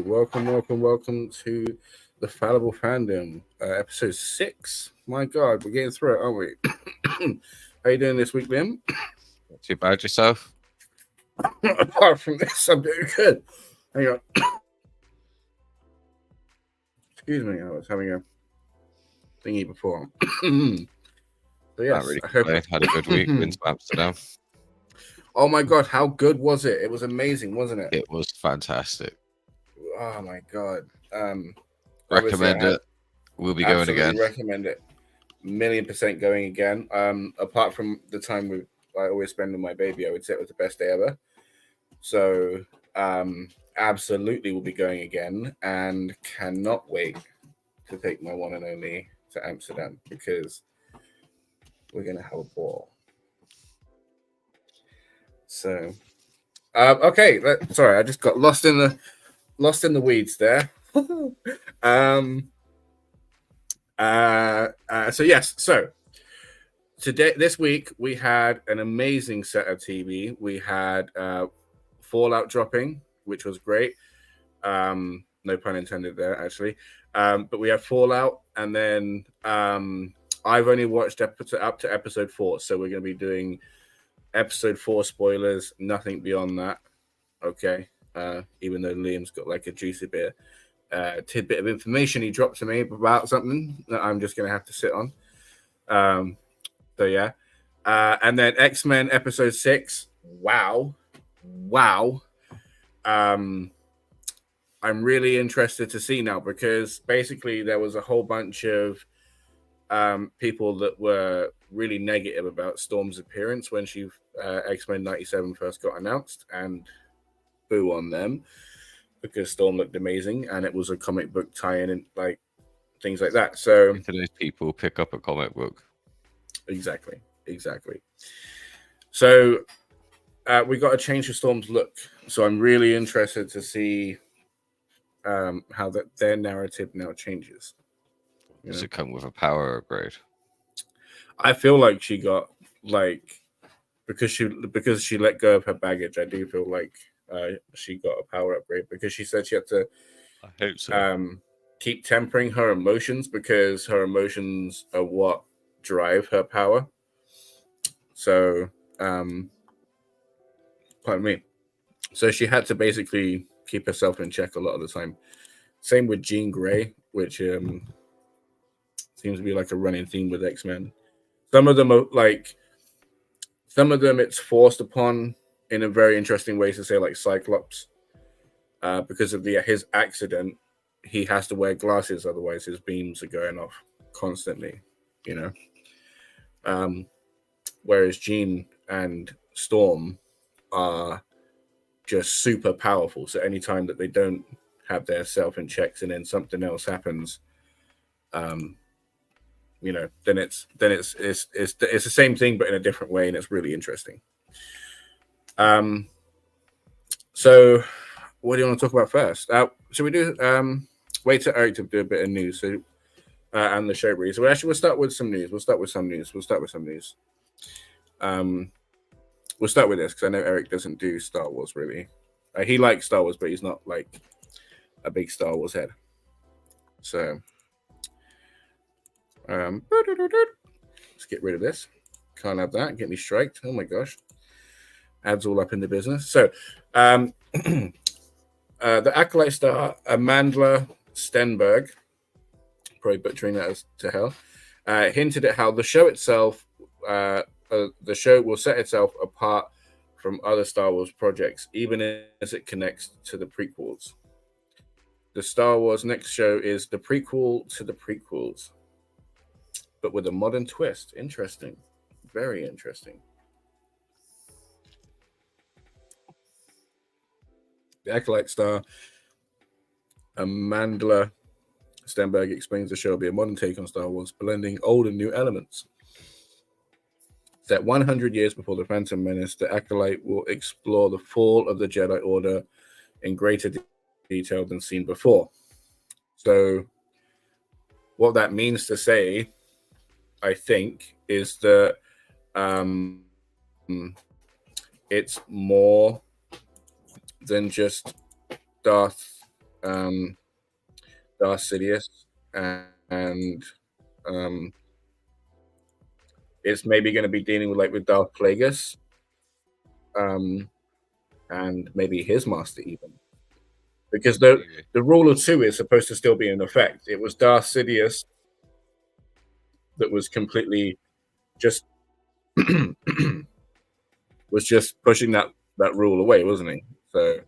welcome to the Fallible Fandom, episode 6. My God, we're getting through it, aren't we? How you doing this week, Liam? Not too bad yourself. Apart from this, I'm doing good. Hang on. Excuse me, I was having a thingy before. So yes, Not really I hope. Had a good week. Been to Amsterdam. Oh my God, how good was it? It was amazing, wasn't it? It was fantastic. Oh my God. Recommend it. We'll be going again. Recommend it. 1,000,000% going again. Apart from the time I always spend with my baby, I would say it was the best day ever. So, absolutely will be going again, and cannot wait to take my one and only to Amsterdam because we're gonna have a ball. So, okay. Sorry, I just got lost in the weeds there. So yes. So this week we had an amazing set of TV. We had Fallout dropping, which was great. No pun intended there, actually. But we had Fallout, and then I've only watched up to episode 4, so we're going to be doing episode 4 spoilers. Nothing beyond that. Okay. Even though Liam's got like a juicy tidbit of information he dropped to me about something that I'm just going to have to sit on. So yeah. And then X-Men episode 6. Wow. I'm really interested to see now because basically there was a whole bunch of people that were really negative about Storm's appearance when she X-Men 97 first got announced, and boo on them because Storm looked amazing and it was a comic book tie-in and like things like that. So to those people, pick up a comic book. Exactly. So we got to change the Storm's look. So I'm really interested to see how their narrative now changes. Does it come with a power upgrade? I feel like she got because she let go of her baggage. I do feel like she got a power upgrade because she said she had to. I hope so. Keep tempering her emotions because her emotions are what drive her power. So, pardon me. So she had to basically keep herself in check a lot of the time. Same with Jean Grey, which seems to be like a running theme with X-Men. Some of them are it's forced upon in a very interesting way to say, like Cyclops, because of his accident, he has to wear glasses, otherwise his beams are going off constantly, whereas Jean and Storm are just super powerful. So anytime that they don't have their self in checks and then something else happens, then it's the same thing but in a different way, and it's really interesting. So what do you want to talk about first? Should we do wait till Eric to do a bit of news? So and the show brief. So we'll start with some news. We'll start with some news. We'll start with this because I know Eric doesn't do Star Wars really. He likes Star Wars, but he's not like a big Star Wars head. So let's get rid of this. Can't have that. Get me striked. Oh my gosh. Ads all up in the business. So the Acolyte star Amandla Stenberg, probably butchering that as to hell, hinted at how the show itself, the show will set itself apart from other Star Wars projects, even as it connects to the prequels. The Star Wars next show is the prequel to the prequels, but with a modern twist. Interesting. Very interesting. The Acolyte star Amandla Stenberg explains the show will be a modern take on Star Wars, blending old and new elements. Set 100 years before the Phantom Menace, the Acolyte will explore the fall of the Jedi Order in greater detail than seen before. So what that means to say, I think, is that it's more than just Darth Darth Sidious, and it's maybe going to be dealing with Darth Plagueis, and maybe his master even, because the rule of two is supposed to still be in effect. It was Darth Sidious that was completely just was just pushing that rule away, wasn't he? So,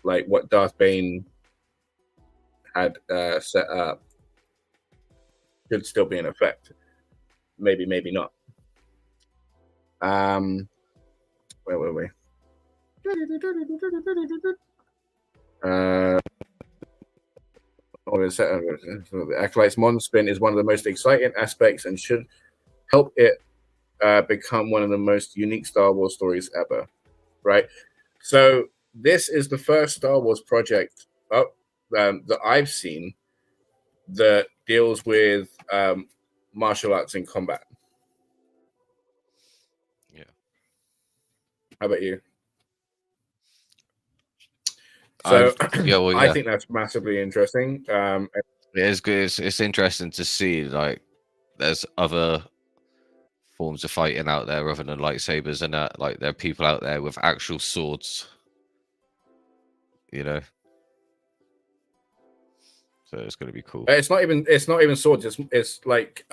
like what Darth Bane had set up should still be in effect. Maybe not. Where were we? The Acolyte's modern spin is one of the most exciting aspects and should help it become one of the most unique Star Wars stories ever. Right? So this is the first Star Wars project that I've seen that deals with martial arts in combat. Yeah. How about you? So I think that's massively interesting. It is good. It's interesting to see like there's other forms of fighting out there other than lightsabers, and like there are people out there with actual swords. You know, so it's going to be cool. It's not even swords. It's like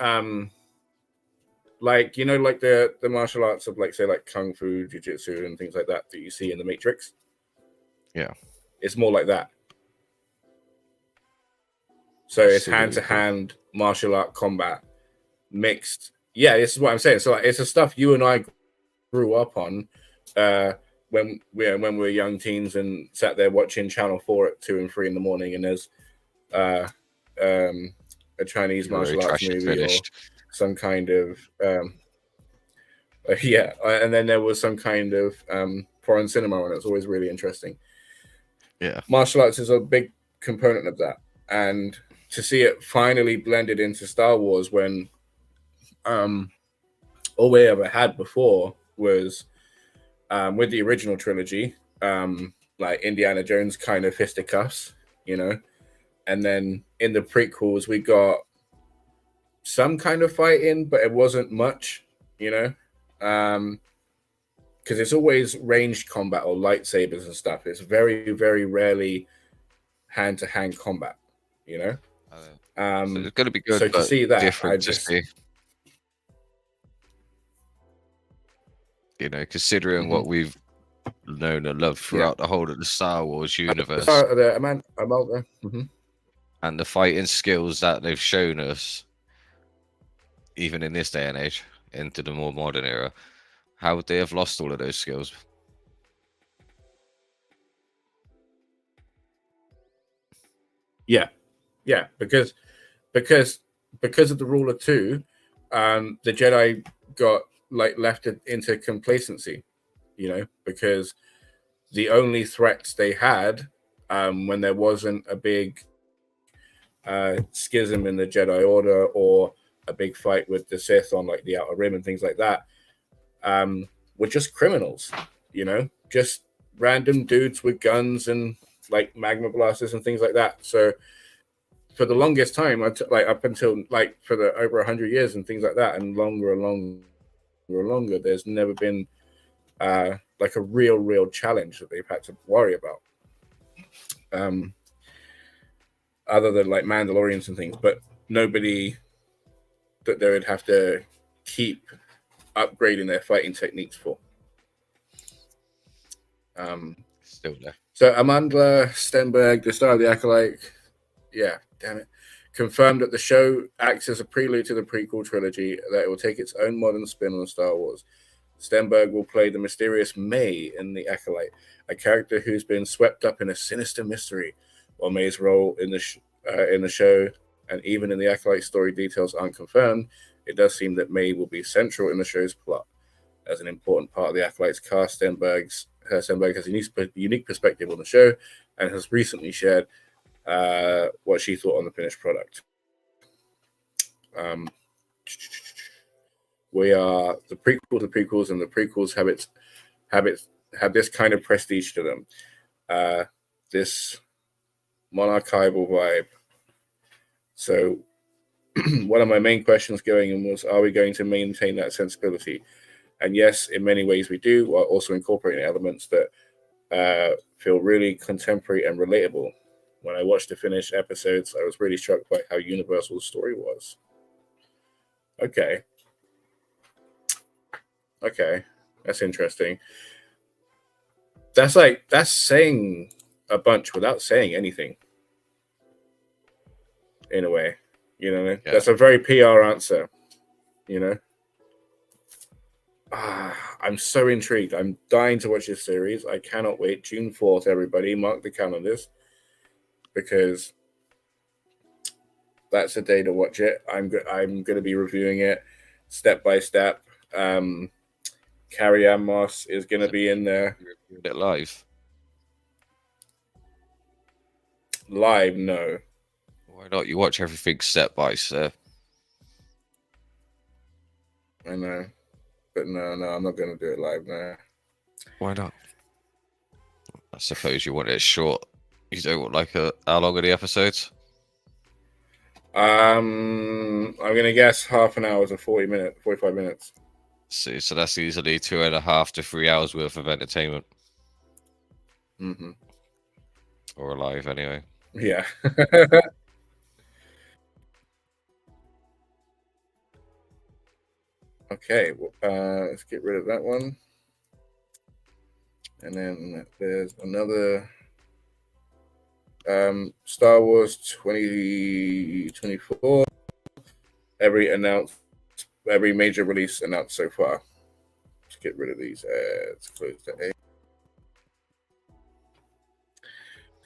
like the martial arts of say kung fu, jiu-jitsu, and things like that you see in the Matrix. Yeah, it's more like that. So it's hand-to-hand martial art combat mixed. Yeah, this is what I'm saying. So it's the stuff you and I grew up on when we were young teens and sat there watching Channel 4 at 2 and 3 in the morning, and there's a Chinese martial arts movie or some kind of and then there was some kind of foreign cinema, and it's always really interesting. Yeah, martial arts is a big component of that, and to see it finally blended into Star Wars when all we ever had before was with the original trilogy, like Indiana Jones kind of fisticuffs, and then in the prequels we got some kind of fighting, but it wasn't much, because it's always ranged combat or lightsabers and stuff. It's very, very rarely hand-to-hand combat, so it's going to be good. So to see that, different to see. Considering what we've known and loved throughout the whole of the Star Wars universe, and the fighting skills that they've shown us, even in this day and age, into the more modern era, how would they have lost all of those skills? Yeah, because of the rule of two, the Jedi got left into complacency, because the only threats they had when there wasn't a big schism in the Jedi Order or a big fight with the Sith on the Outer Rim and things like that, were just criminals, just random dudes with guns and magma blasters and things like that. So for the longest time, up until for the over 100 years and things like that, and longer, there's never been a real challenge that they've had to worry about, other than Mandalorians and things, but nobody that they would have to keep upgrading their fighting techniques for. Still there. So Amanda Stenberg, the star of The Acolyte, confirmed that the show acts as a prelude to the prequel trilogy, that it will take its own modern spin on Star Wars. Stenberg will play the mysterious May in The Acolyte, a character who's been swept up in a sinister mystery. While May's role in the show and even in The Acolyte story details aren't confirmed, it does seem that May will be central in the show's plot. As an important part of The Acolyte's cast, Stenberg has a unique perspective on the show and has recently shared what she thought on the finished product. We are the prequel to prequels, and the prequels have this kind of prestige to them, this monarchical vibe. So one of my main questions going in was, are we going to maintain that sensibility? And yes, in many ways we do, while also incorporating elements that feel really contemporary and relatable. When I watched the finished episodes, I was really struck by how universal the story was. Okay, that's interesting. That's saying a bunch without saying anything. In a way, that's a very PR answer. I'm so intrigued. I'm dying to watch this series. I cannot wait. June 4th, everybody, mark the calendars, because that's the day to watch it. I'm going to be reviewing it step by step. Carrie Ann Moss is going to be in there. You reviewed it live? Live, no. Why not? You watch everything step by step. I know. But no, I'm not going to do it live now. Why not? I suppose you want it short. You don't want how long are the episodes? I'm going to guess half an hour to 45 minutes. See, so that's easily 2.5 to 3 hours worth of entertainment. Mm-hmm. Or alive, anyway. Yeah. Okay, let's get rid of that one. And then there's another Star Wars 2024. Every major release announced so far. Let's get rid of these ads. Close the A.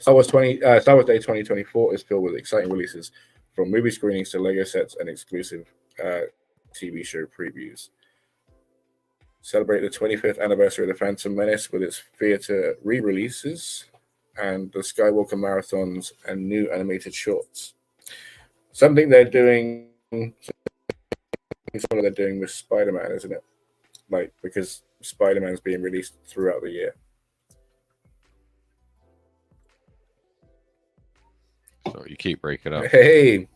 Star Wars Day 2024 is filled with exciting releases, from movie screenings to Lego sets and exclusive TV show previews. Celebrate the 25th anniversary of The Phantom Menace with its theater re-releases and the Skywalker marathons and new animated shorts. Something they're doing with Spider-Man, isn't it? Because Spider-Man is being released throughout the year. So you keep breaking up. Hey,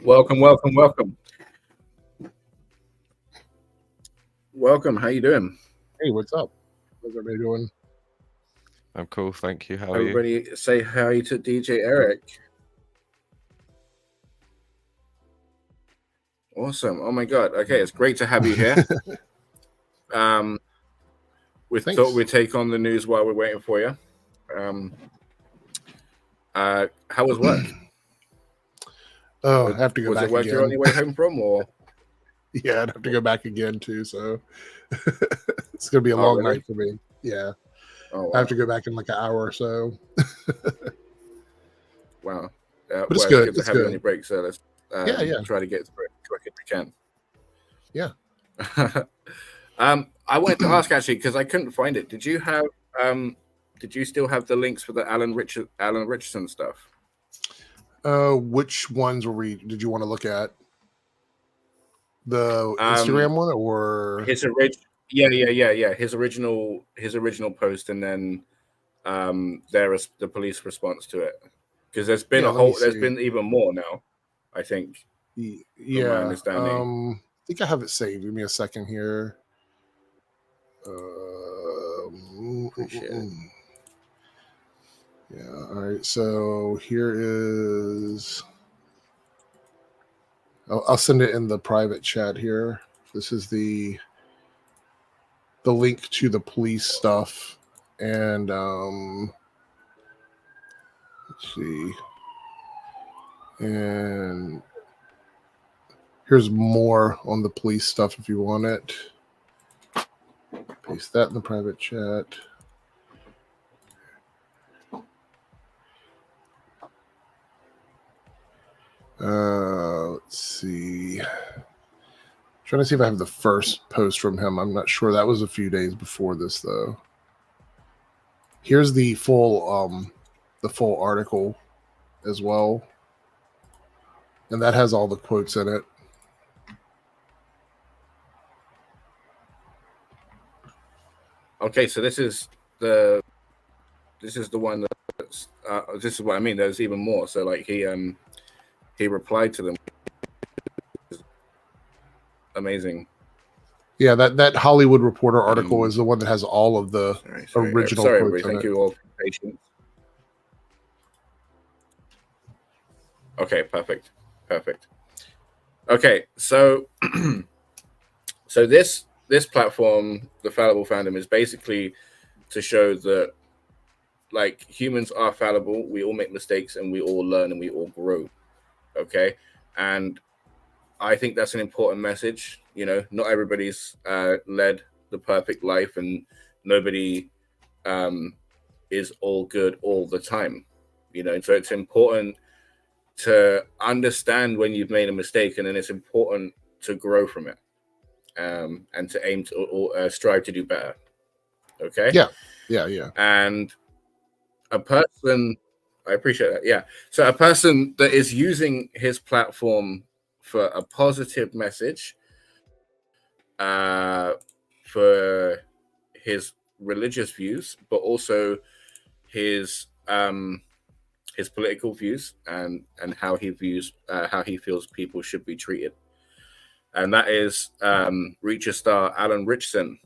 welcome. Welcome. How you doing? Hey, what's up? How's everybody doing? I'm cool, thank you. How are you? Everybody say hi to DJ Eric. Awesome. Oh my God. Okay, it's great to have you here. We thought we'd take on the news while we're waiting for you. How was work? Oh, I have to go was back it work again. you're on your way home from, or? Yeah, I'd have to go back again too, so it's gonna be a long night for me. Yeah. Oh, wow. I have to go back in like an hour or so. Wow. But it's good. to have you on your break, so let's try to get through it as quick as we can. Yeah. I wanted to ask, actually, because I couldn't find it. Did you still have the links for the Alan Richardson stuff? Which ones did you want to look at? The Instagram one or his original? Yeah. His original post, and then the police response to it. Because there's been there's been even more now, I think. Yeah. My understanding. I think I have it saved. Give me a second here. Appreciate it. Yeah. All right. So here is. I'll send it in the private chat here. This is the link to the police stuff, and let's see. And here's more on the police stuff if you want it. Paste that in the private chat. Let's see. Trying to see if I have the first post from him. I'm not sure. That was a few days before this, though. Here's the full article as well, and that has all the quotes in it. Okay, so this is the one that's this is what I mean. There's even more. So like he replied to them. Amazing. Yeah, that Hollywood Reporter article is the one that has all of the original Sorry, quotes. Thank you all for your patience. Okay, perfect. Okay, so so this platform, the Fallible Fandom, is basically to show that like humans are fallible. We all make mistakes, and we all learn, and we all grow. Okay, and I think that's an important message. You know, not everybody's led the perfect life, and nobody is all good all the time. You know, and so it's important to understand when you've made a mistake, and then it's important to grow from it, and to aim to or strive to do better. Okay. Yeah. And a person, I appreciate that. Yeah. So a person that is using his platform for a positive message, for his religious views, but also his political views, and how he views how he feels people should be treated, and that is Reacher star Alan Richson.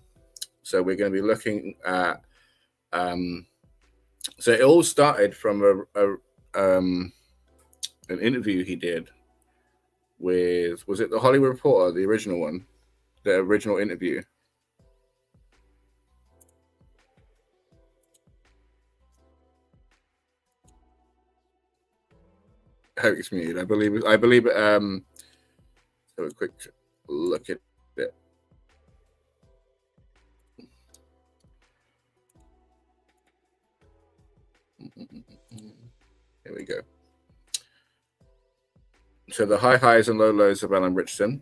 So we're going to be looking at. So it all started from an interview he did with, was it the Hollywood Reporter, the original one, the original interview? Eric's muted. I believe it. So a quick look at it. Here we go. So the highs and lows of Alan Richson.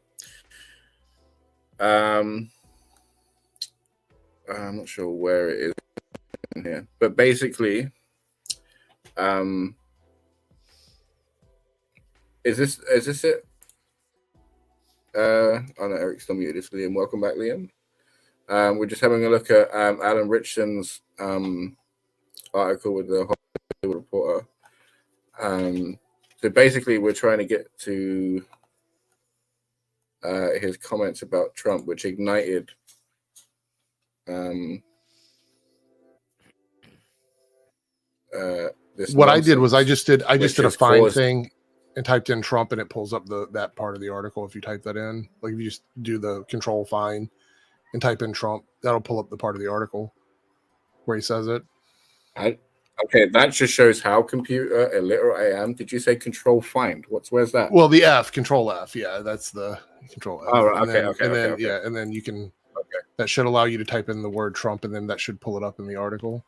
I'm not sure where it is in here, but basically, is this it? Oh no, Eric's still muted. It's Liam. Welcome back, Liam. We're just having a look at Alan Richson's article with the Hollywood Reporter. So basically, we're trying to get to his comments about Trump, which ignited this. What I did was I just did a find thing and typed in Trump, and it pulls up that part of the article. If you type that in, like if you just do the control find and type in Trump, that'll pull up the part of the article where he says it. Okay, that just shows how computer illiterate I am. Did you say control find? Where's that? Well, the F, control F. Yeah, that's the control F. Oh, right. Okay. And then you can. Okay. That should allow you to type in the word Trump, and then that should pull it up in the article.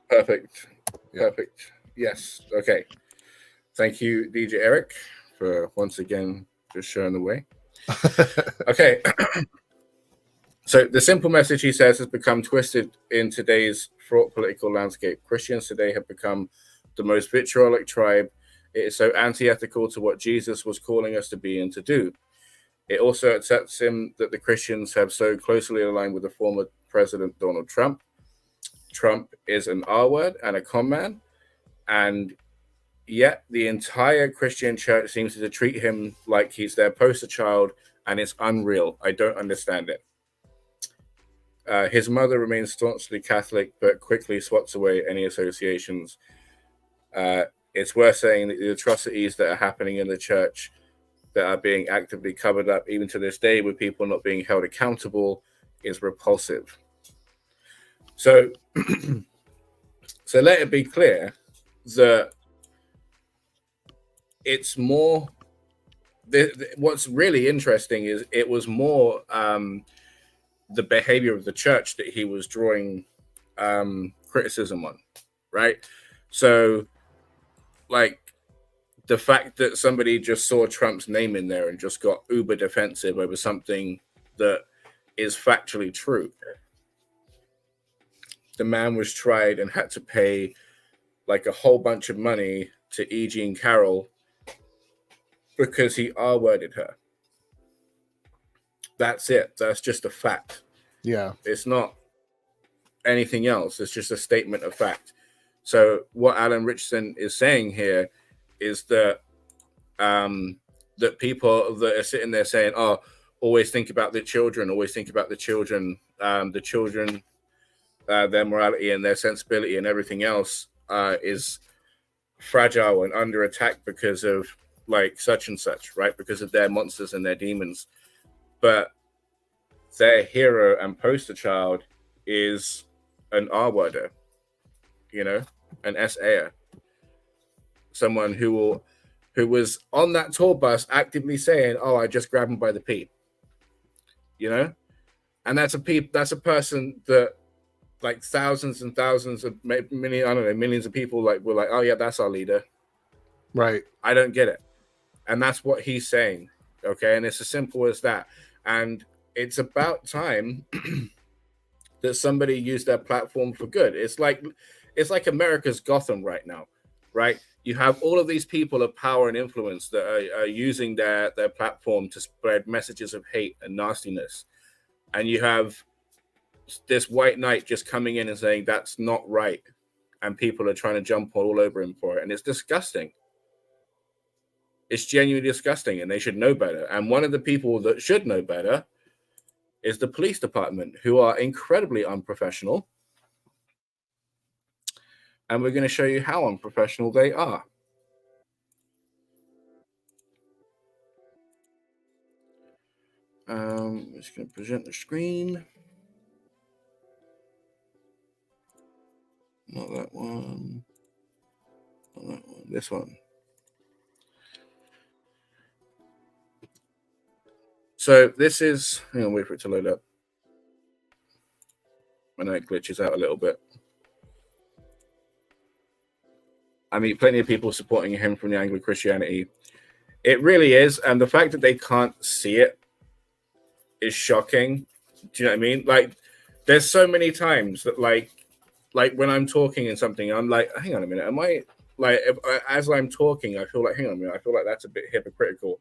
Perfect. Yes. Okay. Thank you, DJ Eric, for once again just showing the way. Okay. So the simple message, he says, has become twisted in today's fraught political landscape. Christians today have become the most vitriolic tribe. It is so antithetical to what Jesus was calling us to be and to do. It also upsets him that the Christians have so closely aligned with the former President Donald Trump. Trump is an R word and a con man, and yet the entire Christian church seems to treat him like he's their poster child, and it's unreal. I don't understand it. His mother remains staunchly Catholic, but quickly swats away any associations. It's worth saying that the atrocities that are happening in the church that are being actively covered up, even to this day, with people not being held accountable, is repulsive. So, so let it be clear that it's more. What's really interesting is it was more the behavior of the church that he was drawing criticism on, right? So, like the fact that somebody just saw Trump's name in there and just got uber defensive over something that is factually true. The man was tried and had to pay like a whole bunch of money to E. Jean Carroll because he R-worded her. That's it. That's just a fact. Yeah. It's not anything else. It's just a statement of fact. So what Alan Richardson is saying here is that that people that are sitting there saying, "Oh, always think about the children, always think about the children, their morality and their sensibility and everything else is fragile and under attack because of like such and such, right? Because of their monsters and their demons." But their hero and poster child is an R-worder, you know, an SAer, someone who was on that tour bus actively saying, "Oh, I just grabbed him by the pee," you know, and that's a person that like thousands and thousands of millions of people like were like, "Oh yeah, that's our leader." Right. I don't get it, and that's what he's saying. Okay, and it's as simple as that. And it's about time that somebody used their platform for good. It's like America's Gotham right now, right? You have all of these people of power and influence that are using their platform to spread messages of hate and nastiness. And you have this white knight just coming in and saying that's not right. And people are trying to jump all over him for it. And it's disgusting. It's genuinely disgusting, and they should know better. And one of the people that should know better is the police department, who are incredibly unprofessional. And we're going to show you how unprofessional they are. I'm just going to present the screen. Not that one. Not that one. This one. So this is, hang on, wait for it to load up. I know it glitches out a little bit. I mean, plenty of people supporting him from the angle of Christianity. It really is. And the fact that they can't see it is shocking. Do you know what I mean? Like, there's so many times that like when I'm talking and something, I'm like, hang on a minute. Am I, like, as I'm talking, I feel like, hang on a minute. I feel like that's a bit hypocritical.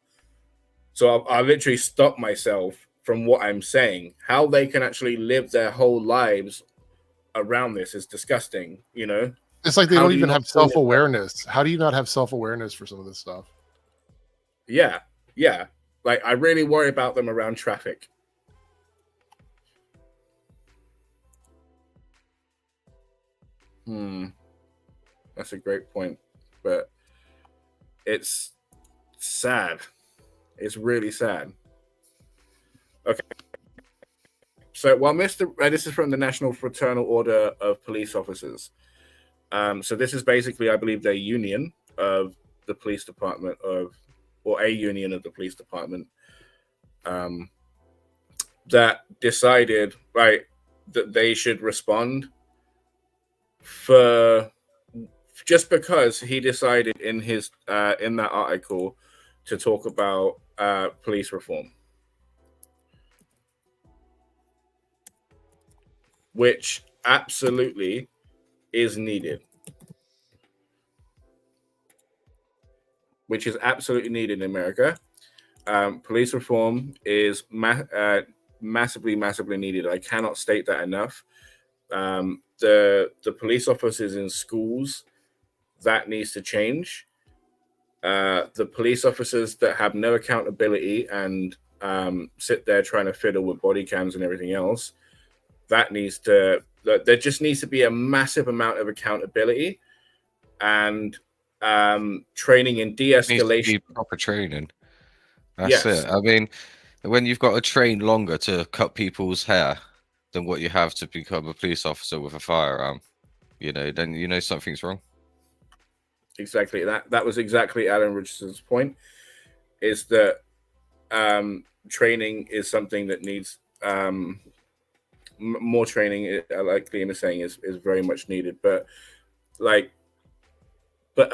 So I literally stop myself from what I'm saying. How they can actually live their whole lives around this is disgusting, you know? It's like they don't even have self-awareness. How do you not have self-awareness for some of this stuff? Yeah, yeah. Like, I really worry about them around traffic. That's a great point. But it's sad. It's really sad. Okay. So while this is from the National Fraternal Order of Police Officers. So this is basically, I believe, their union of the police department or a union of the police department that decided, right, that they should respond for just because he decided in his in that article to talk about police reform, which absolutely is needed. Which is absolutely needed in America. Police reform is massively needed. I cannot state that enough. The police officers in schools, that needs to change. The police officers that have no accountability and sit there trying to fiddle with body cams and everything else, that needs to. There just needs to be a massive amount of accountability and training in de-escalation. Proper training. That's it. I mean, when you've got to train longer to cut people's hair than what you have to become a police officer with a firearm, you know, then you know something's wrong. Exactly. That was exactly Alan Richardson's point, is that training is something that needs more training. Like Liam is saying, is very much needed. But like the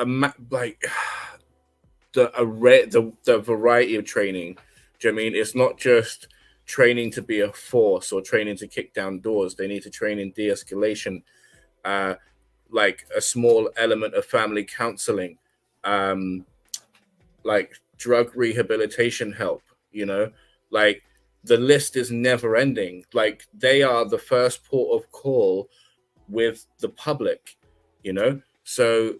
variety of training. Do you know what I mean? It's not just training to be a force or training to kick down doors. They need to train in de-escalation, like a small element of family counseling, like drug rehabilitation help. You know, like the list is never ending. Like, they are the first port of call with the public, you know? So,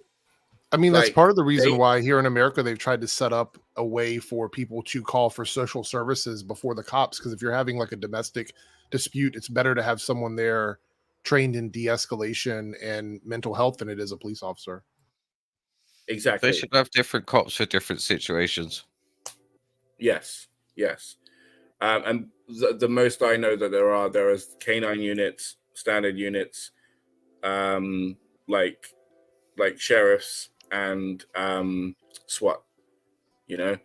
I mean, that's like, part of the reason why here in America they've tried to set up a way for people to call for social services before the cops. Because if you're having like a domestic dispute, it's better to have someone there trained in de-escalation and mental health than it is a police officer. exactly. They should have different cops for different situations. Yes. And the most I know that there is canine units, standard units, like sheriffs and SWAT, you know.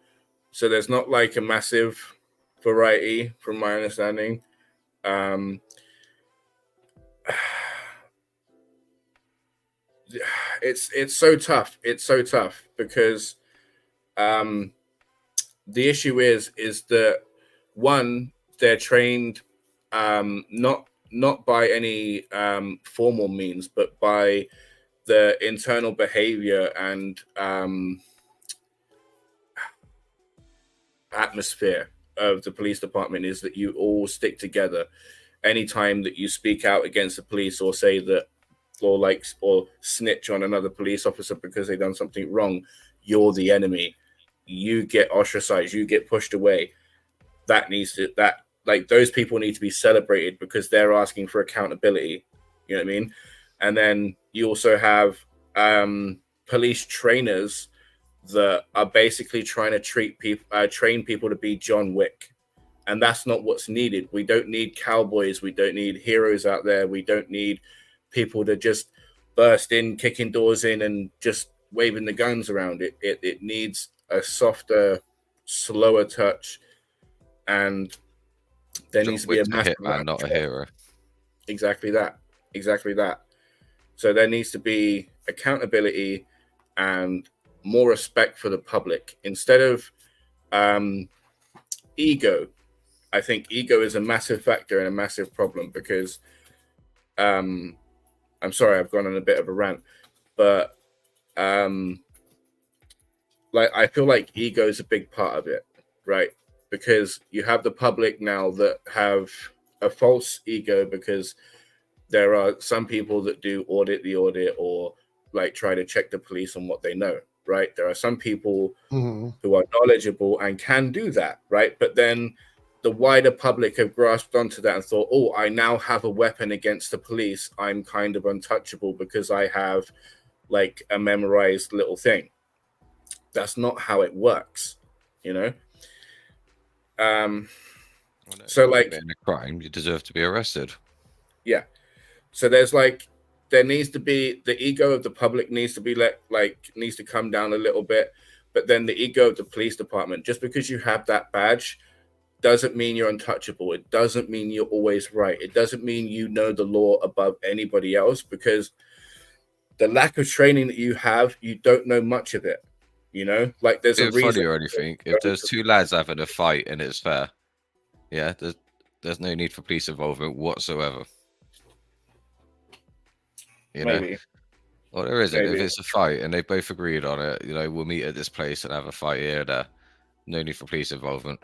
So there's not like a massive variety, from my understanding. It's so tough. It's so tough because the issue is that, one, they're trained not by any formal means, but by the internal behavior and atmosphere of the police department is that you all stick together. Anytime that you speak out against the police or say that, or snitch on another police officer because they've done something wrong, you're the enemy. You get ostracized. You get pushed away. Those people need to be celebrated because they're asking for accountability. You know what I mean? And then you also have police trainers that are basically trying to train people to be John Wick. And that's not what's needed. We don't need cowboys. We don't need heroes out there. We don't need people to just burst in, kicking doors in, and just waving the guns around. It needs a softer, slower touch, and there needs to be a massive hitman, not a hero. Exactly that. So there needs to be accountability and more respect for the public instead of ego. I think ego is a massive factor and a massive problem because I'm sorry, I've gone on a bit of a rant, but I feel like ego is a big part of it, right? Because you have the public now that have a false ego because there are some people that do audit the audit or like try to check the police on what they know, right? There are some people who are knowledgeable and can do that, right? But then the wider public have grasped onto that and thought, oh, I now have a weapon against the police. I'm kind of untouchable because I have like a memorized little thing. That's not how it works, you know? So like in a crime, you deserve to be arrested. Yeah. So there needs to be the ego of the public needs to be needs to come down a little bit, but then the ego of the police department, just because you have that badge doesn't mean you're untouchable. It doesn't mean you're always right. It doesn't mean you know the law above anybody else, because the lack of training that you have, you don't know much of it. You know, like there's a reason. Funny or anything, if there's two lads having a fight and it's fair, yeah, there's no need for police involvement whatsoever. You know, well, there isn't. If it's a fight and they both agreed on it, you know, we'll meet at this place and have a fight here. There, no need for police involvement.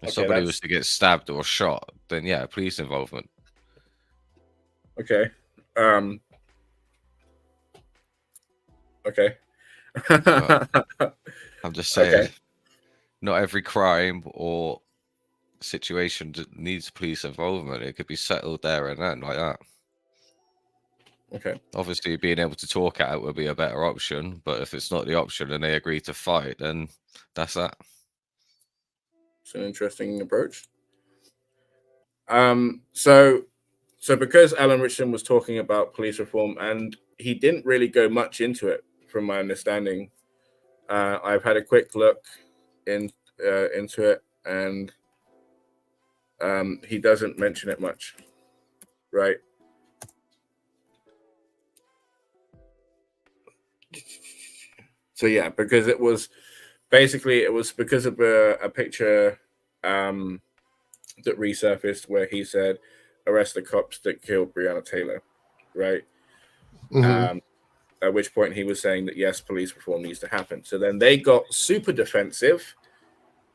If somebody was to get stabbed or shot, then yeah, police involvement. Okay. Okay. I'm just saying, not every crime or situation needs police involvement. It could be settled there and then, like that. Okay. Obviously, being able to talk it out would be a better option, but if it's not the option and they agree to fight, then that's that. It's an interesting approach. So because Alan Richardson was talking about police reform, and he didn't really go much into it, from my understanding, I've had a quick look into it, and he doesn't mention it much, right? So yeah, because it was because of a picture that resurfaced where he said, "Arrest the cops that killed Breonna Taylor," right? At which point he was saying that yes, police reform needs to happen. So then they got super defensive.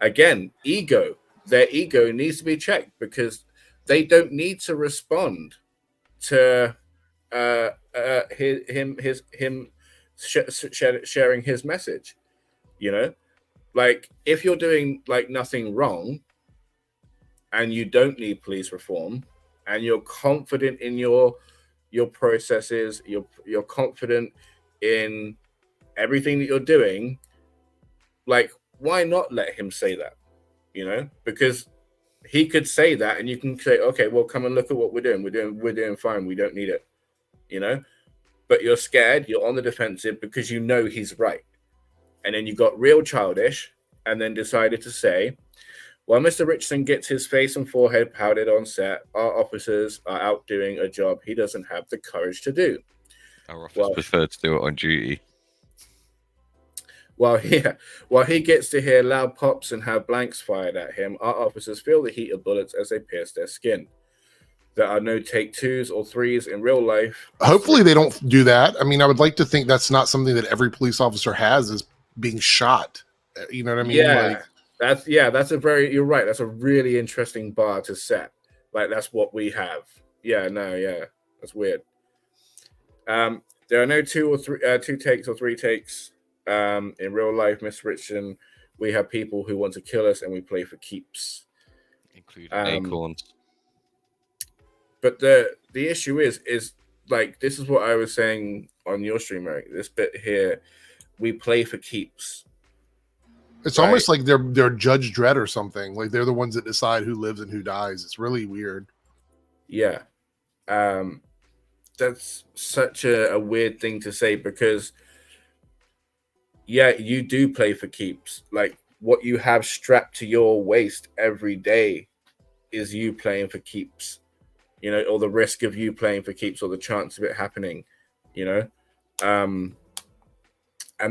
Again, ego. their ego needs to be checked because they don't need to respond to him sharing his message. You know, like if you're doing like nothing wrong and you don't need police reform and you're confident in your processes, you're confident in everything that you're doing, like why not let him say that? You know, because he could say that and you can say, okay, well, come and look at what we're doing. We're doing fine. We don't need it. You know, but you're scared, you're on the defensive because you know he's right. And then you got real childish and then decided to say, while Mr. Richardson gets his face and forehead powdered on set, our officers are out doing a job he doesn't have the courage to do. Our officers prefer to do it on duty. While he gets to hear loud pops and have blanks fired at him, our officers feel the heat of bullets as they pierce their skin. There are no take 2s or 3s in real life. Hopefully they don't do that. I mean, I would like to think that's not something that every police officer has, is being shot. You know what I mean? Yeah, that's you're right. That's a really interesting bar to set. Like that's what we have. That's weird. There are no 2 takes or 3 takes in real life, Miss Richardson. We have people who want to kill us and we play for keeps. Including acorns. But the issue is like, this is what I was saying on your stream, Eric. This bit here, we play for keeps. It's almost like they're Judge Dredd or something. Like they're the ones that decide who lives and who dies. It's really weird. Yeah. That's such a weird thing to say because, yeah, you do play for keeps. Like what you have strapped to your waist every day is you playing for keeps. You know, or the risk of you playing for keeps or the chance of it happening, you know? And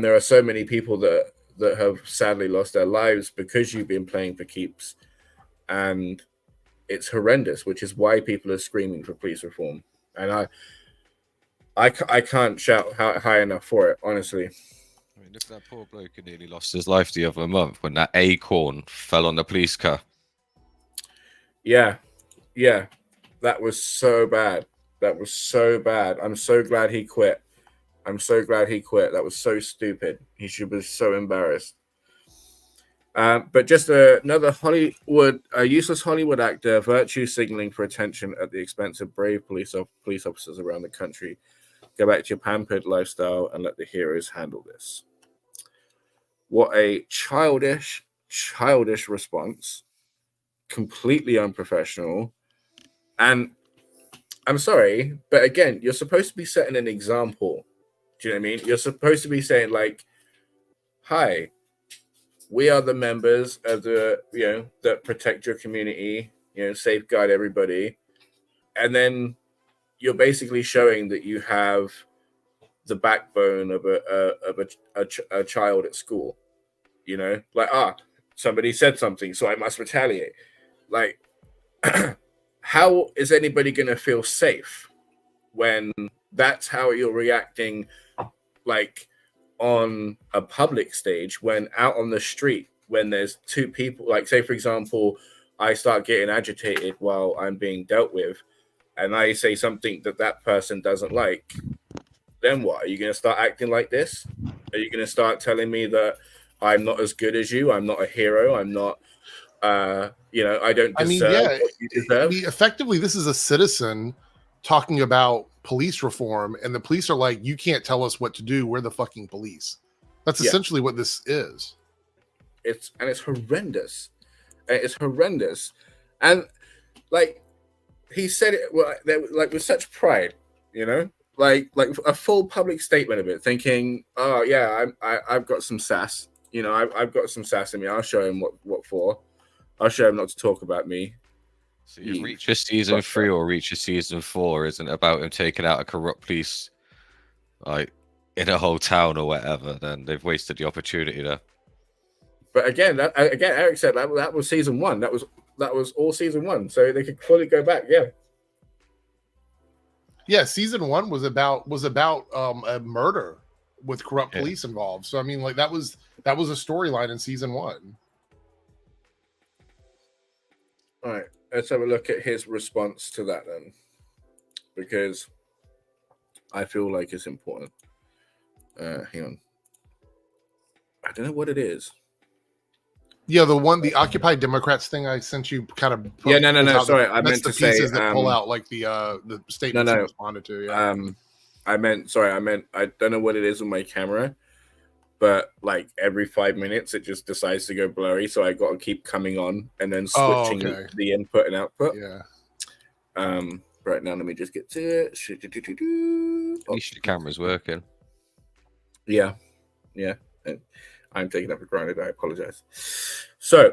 there are so many people that have sadly lost their lives because you've been playing for keeps. And it's horrendous, which is why people are screaming for police reform. And I can't shout high enough for it, honestly. I mean, look at that poor bloke who nearly lost his life the other month when that acorn fell on the police car. Yeah. That was so bad. I'm so glad he quit. That was so stupid. He should be so embarrassed. But just another useless Hollywood actor, virtue signaling for attention at the expense of brave police officers around the country. Go back to your pampered lifestyle and let the heroes handle this. What a childish response. Completely unprofessional. And I'm sorry, but again, you're supposed to be setting an example. Do you know what I mean? You're supposed to be saying like, hi, we are the members of the, that protect your community, safeguard everybody. And then you're basically showing that you have the backbone of a child at school, like, somebody said something, so I must retaliate. Like, how is anybody going to feel safe when that's how you're reacting, like on a public stage, when out on the street, when there's 2 people, like say, for example, I start getting agitated while I'm being dealt with and I say something that person doesn't like, then what? Are you going to start acting like this? Are you going to start telling me that I'm not as good as you? I'm not a hero. I'm not, I don't deserve what you deserve. Effectively, this is a citizen talking about police reform, and the police are like, you can't tell us what to do. We're the fucking police. That's essentially what this is. It's horrendous. It's horrendous. And like he said it like with such pride, like a full public statement of it, thinking, oh yeah, I've got some sass. I've got some sass in me. I'll show him what for. I'll show him not to talk about me. So you reach a season 3 or reach a season 4 isn't about him taking out a corrupt police, like in a whole town or whatever. Then they've wasted the opportunity there. But again, Eric said that was season 1. That was all season 1. So they could fully go back. Yeah. Yeah, season 1 was about a murder with corrupt police involved. So I mean, like that was a storyline in season 1. All right, let's have a look at his response to that then, because I feel like it's important. Hang on. I don't know what it is. Yeah, the Occupy Democrats thing I sent you kind of. Yeah, no. Sorry, I meant to say that pull out like the statements he responded to. Yeah. I meant I don't know what it is on my camera, but like every 5 minutes it just decides to go blurry, so I got to keep coming on and then switching the input and output. Yeah. Right now, let me just get to it. At least your camera's working. Yeah. I'm taking up for granted. I apologize. So,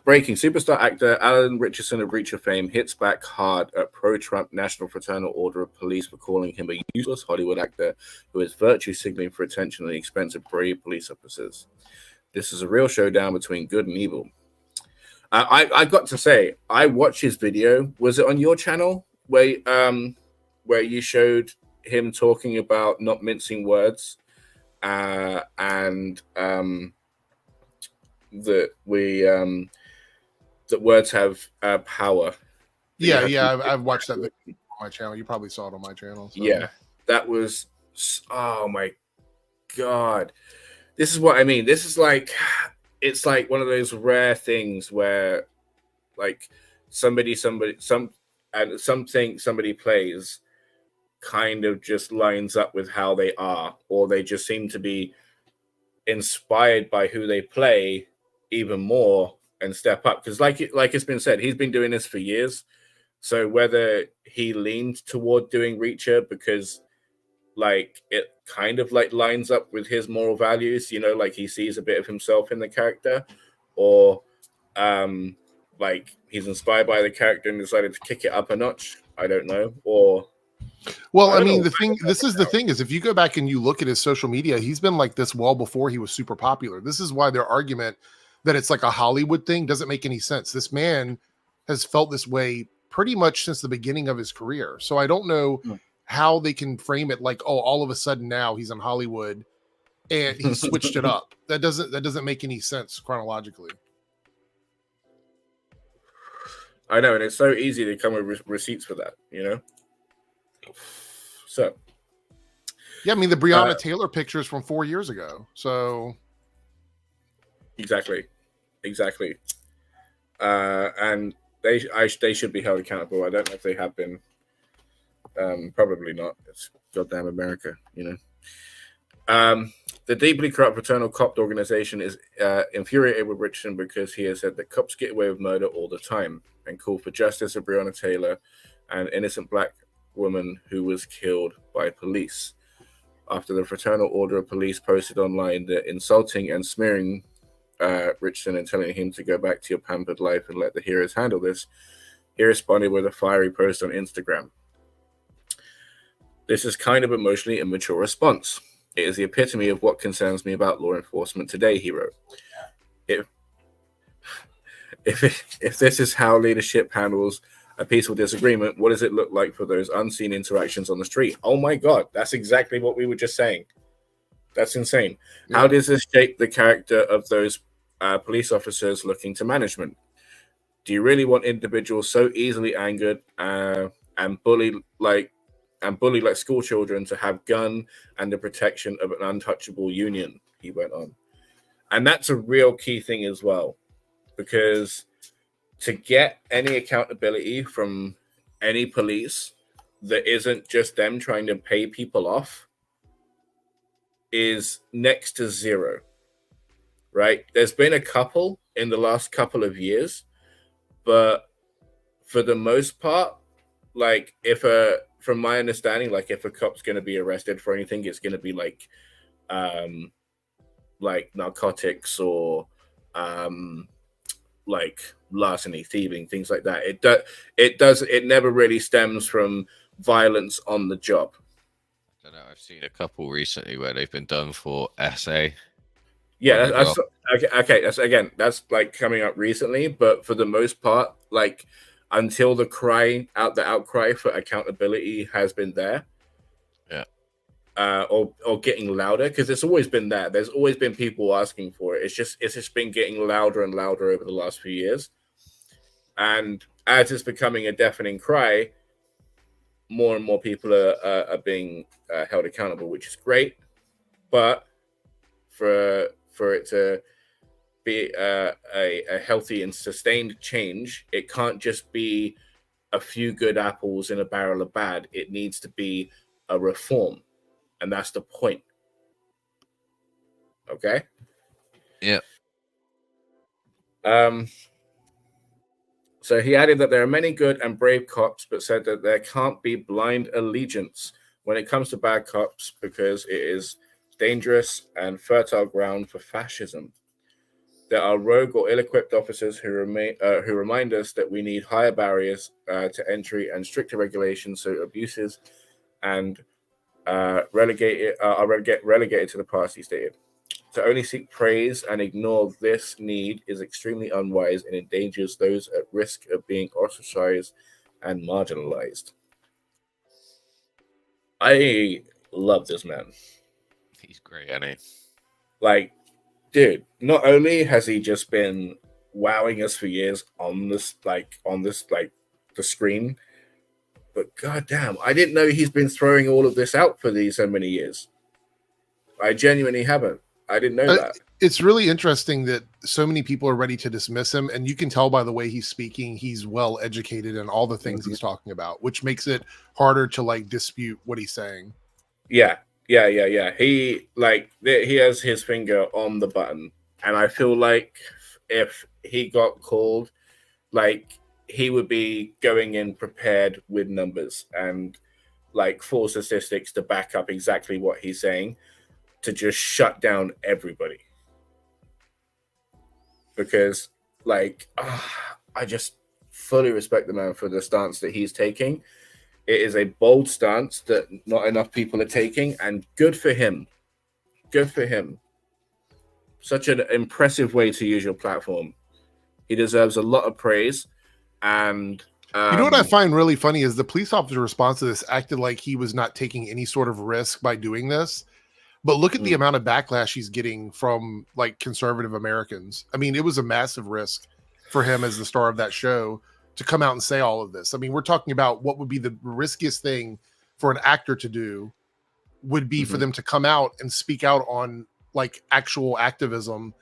breaking superstar actor Alan Richardson of Reacher fame hits back hard at pro-Trump National Fraternal Order of Police for calling him a useless Hollywood actor who is virtue signaling for attention at the expense of brave police officers. This is a real showdown between good and evil. I got to say, I watched his video. Was it on your channel where you showed him talking about not mincing words? And that words have power. I've watched that video on my channel. You probably saw it on my channel. So. Yeah, that was. Oh my god, this is what I mean. This is like, it's like one of those rare things where, like, something somebody plays kind of just lines up with how they are, or they just seem to be inspired by who they play even more and step up. Because like it's been said, he's been doing this for years. So whether he leaned toward doing Reacher because like it kind of like lines up with his moral values, like he sees a bit of himself in the character, or like he's inspired by the character and decided to kick it up a notch. I don't know. Or well, I mean, the thing is, if you go back and you look at his social media, he's been like this well before he was super popular. This is why their argument that it's like a Hollywood thing doesn't make any sense. This man has felt this way pretty much since the beginning of his career. So I don't know how they can frame it like, oh, all of a sudden now he's in Hollywood and he switched it up. That doesn't make any sense chronologically. I know, and it's so easy to come with receipts for that, So, yeah, I mean the Breonna Taylor pictures from 4 years ago. So, exactly, and they should be held accountable. I don't know if they have been. Probably not. It's goddamn America, The deeply corrupt fraternal cop organization is infuriated with Richardson because he has said that cops get away with murder all the time, and called for justice for Breonna Taylor, an innocent black woman who was killed by police. After the Fraternal Order of Police posted online that insulting and smearing Richardson and telling him to go back to your pampered life and let the heroes handle this, he responded with a fiery post on Instagram. This is kind of emotionally immature response. It is the epitome of what concerns me about law enforcement today, he wrote. If this is how leadership handles a peaceful disagreement, what does it look like for those unseen interactions on the street? Oh my God, that's exactly what we were just saying. That's insane. Yeah. How does this shape the character of those police officers looking to management? Do you really want individuals so easily angered and bully like school children to have gun and the protection of an untouchable union? He went on. And that's a real key thing as well, because to get any accountability from any police that isn't just them trying to pay people off is next to zero, right? There's been a couple in the last couple of years, but for the most part, like from my understanding, like if a cop's going to be arrested for anything, it's going to be like narcotics or like larceny, thieving, things like that. It never really stems from violence on the job. I don't know. I've seen a couple recently where they've been done for SA. Yeah, okay. That's like coming up recently, but for the most part, like until the outcry for accountability has been there, or getting louder, because it's always been there. There's always been people asking for it. It's just been getting louder and louder over the last few years. And as it's becoming a deafening cry, more and more people are being held accountable, which is great. But for it to be a healthy and sustained change, it can't just be a few good apples in a barrel of bad. It needs to be a reform, and that's the point. Okay. Yeah. So he added that there are many good and brave cops, but said that there can't be blind allegiance when it comes to bad cops because it is dangerous and fertile ground for fascism. There are rogue or ill-equipped officers who remind us that we need higher barriers to entry and stricter regulations so abuses and are relegated to the past, he stated. To only seek praise and ignore this need is extremely unwise and endangers those at risk of being ostracized and marginalized. I love this man. He's great, isn't he? Like, dude, not only has he just been wowing us for years on this the screen, but goddamn, I didn't know he's been throwing all of this out for these so many years. I genuinely haven't. I didn't know that. It's really interesting that so many people are ready to dismiss him, and you can tell by the way he's speaking, he's well educated in all the things he's talking about, which makes it harder to like dispute what he's saying. Yeah. He has his finger on the button, and I feel like if he got called, like he would be going in prepared with numbers and like full statistics to back up exactly what he's saying, to just shut down everybody. Because I just fully respect the man for the stance that he's taking. It is a bold stance that not enough people are taking, and good for him. Good for him. Such an impressive way to use your platform. He deserves a lot of praise. And you know what I find really funny is the police officer's response to this acted like he was not taking any sort of risk by doing this. But look at the amount of backlash he's getting from like conservative Americans. I mean, it was a massive risk for him as the star of that show to come out and say all of this. I mean, we're talking about what would be the riskiest thing for an actor to do would be for them to come out and speak out on like actual activism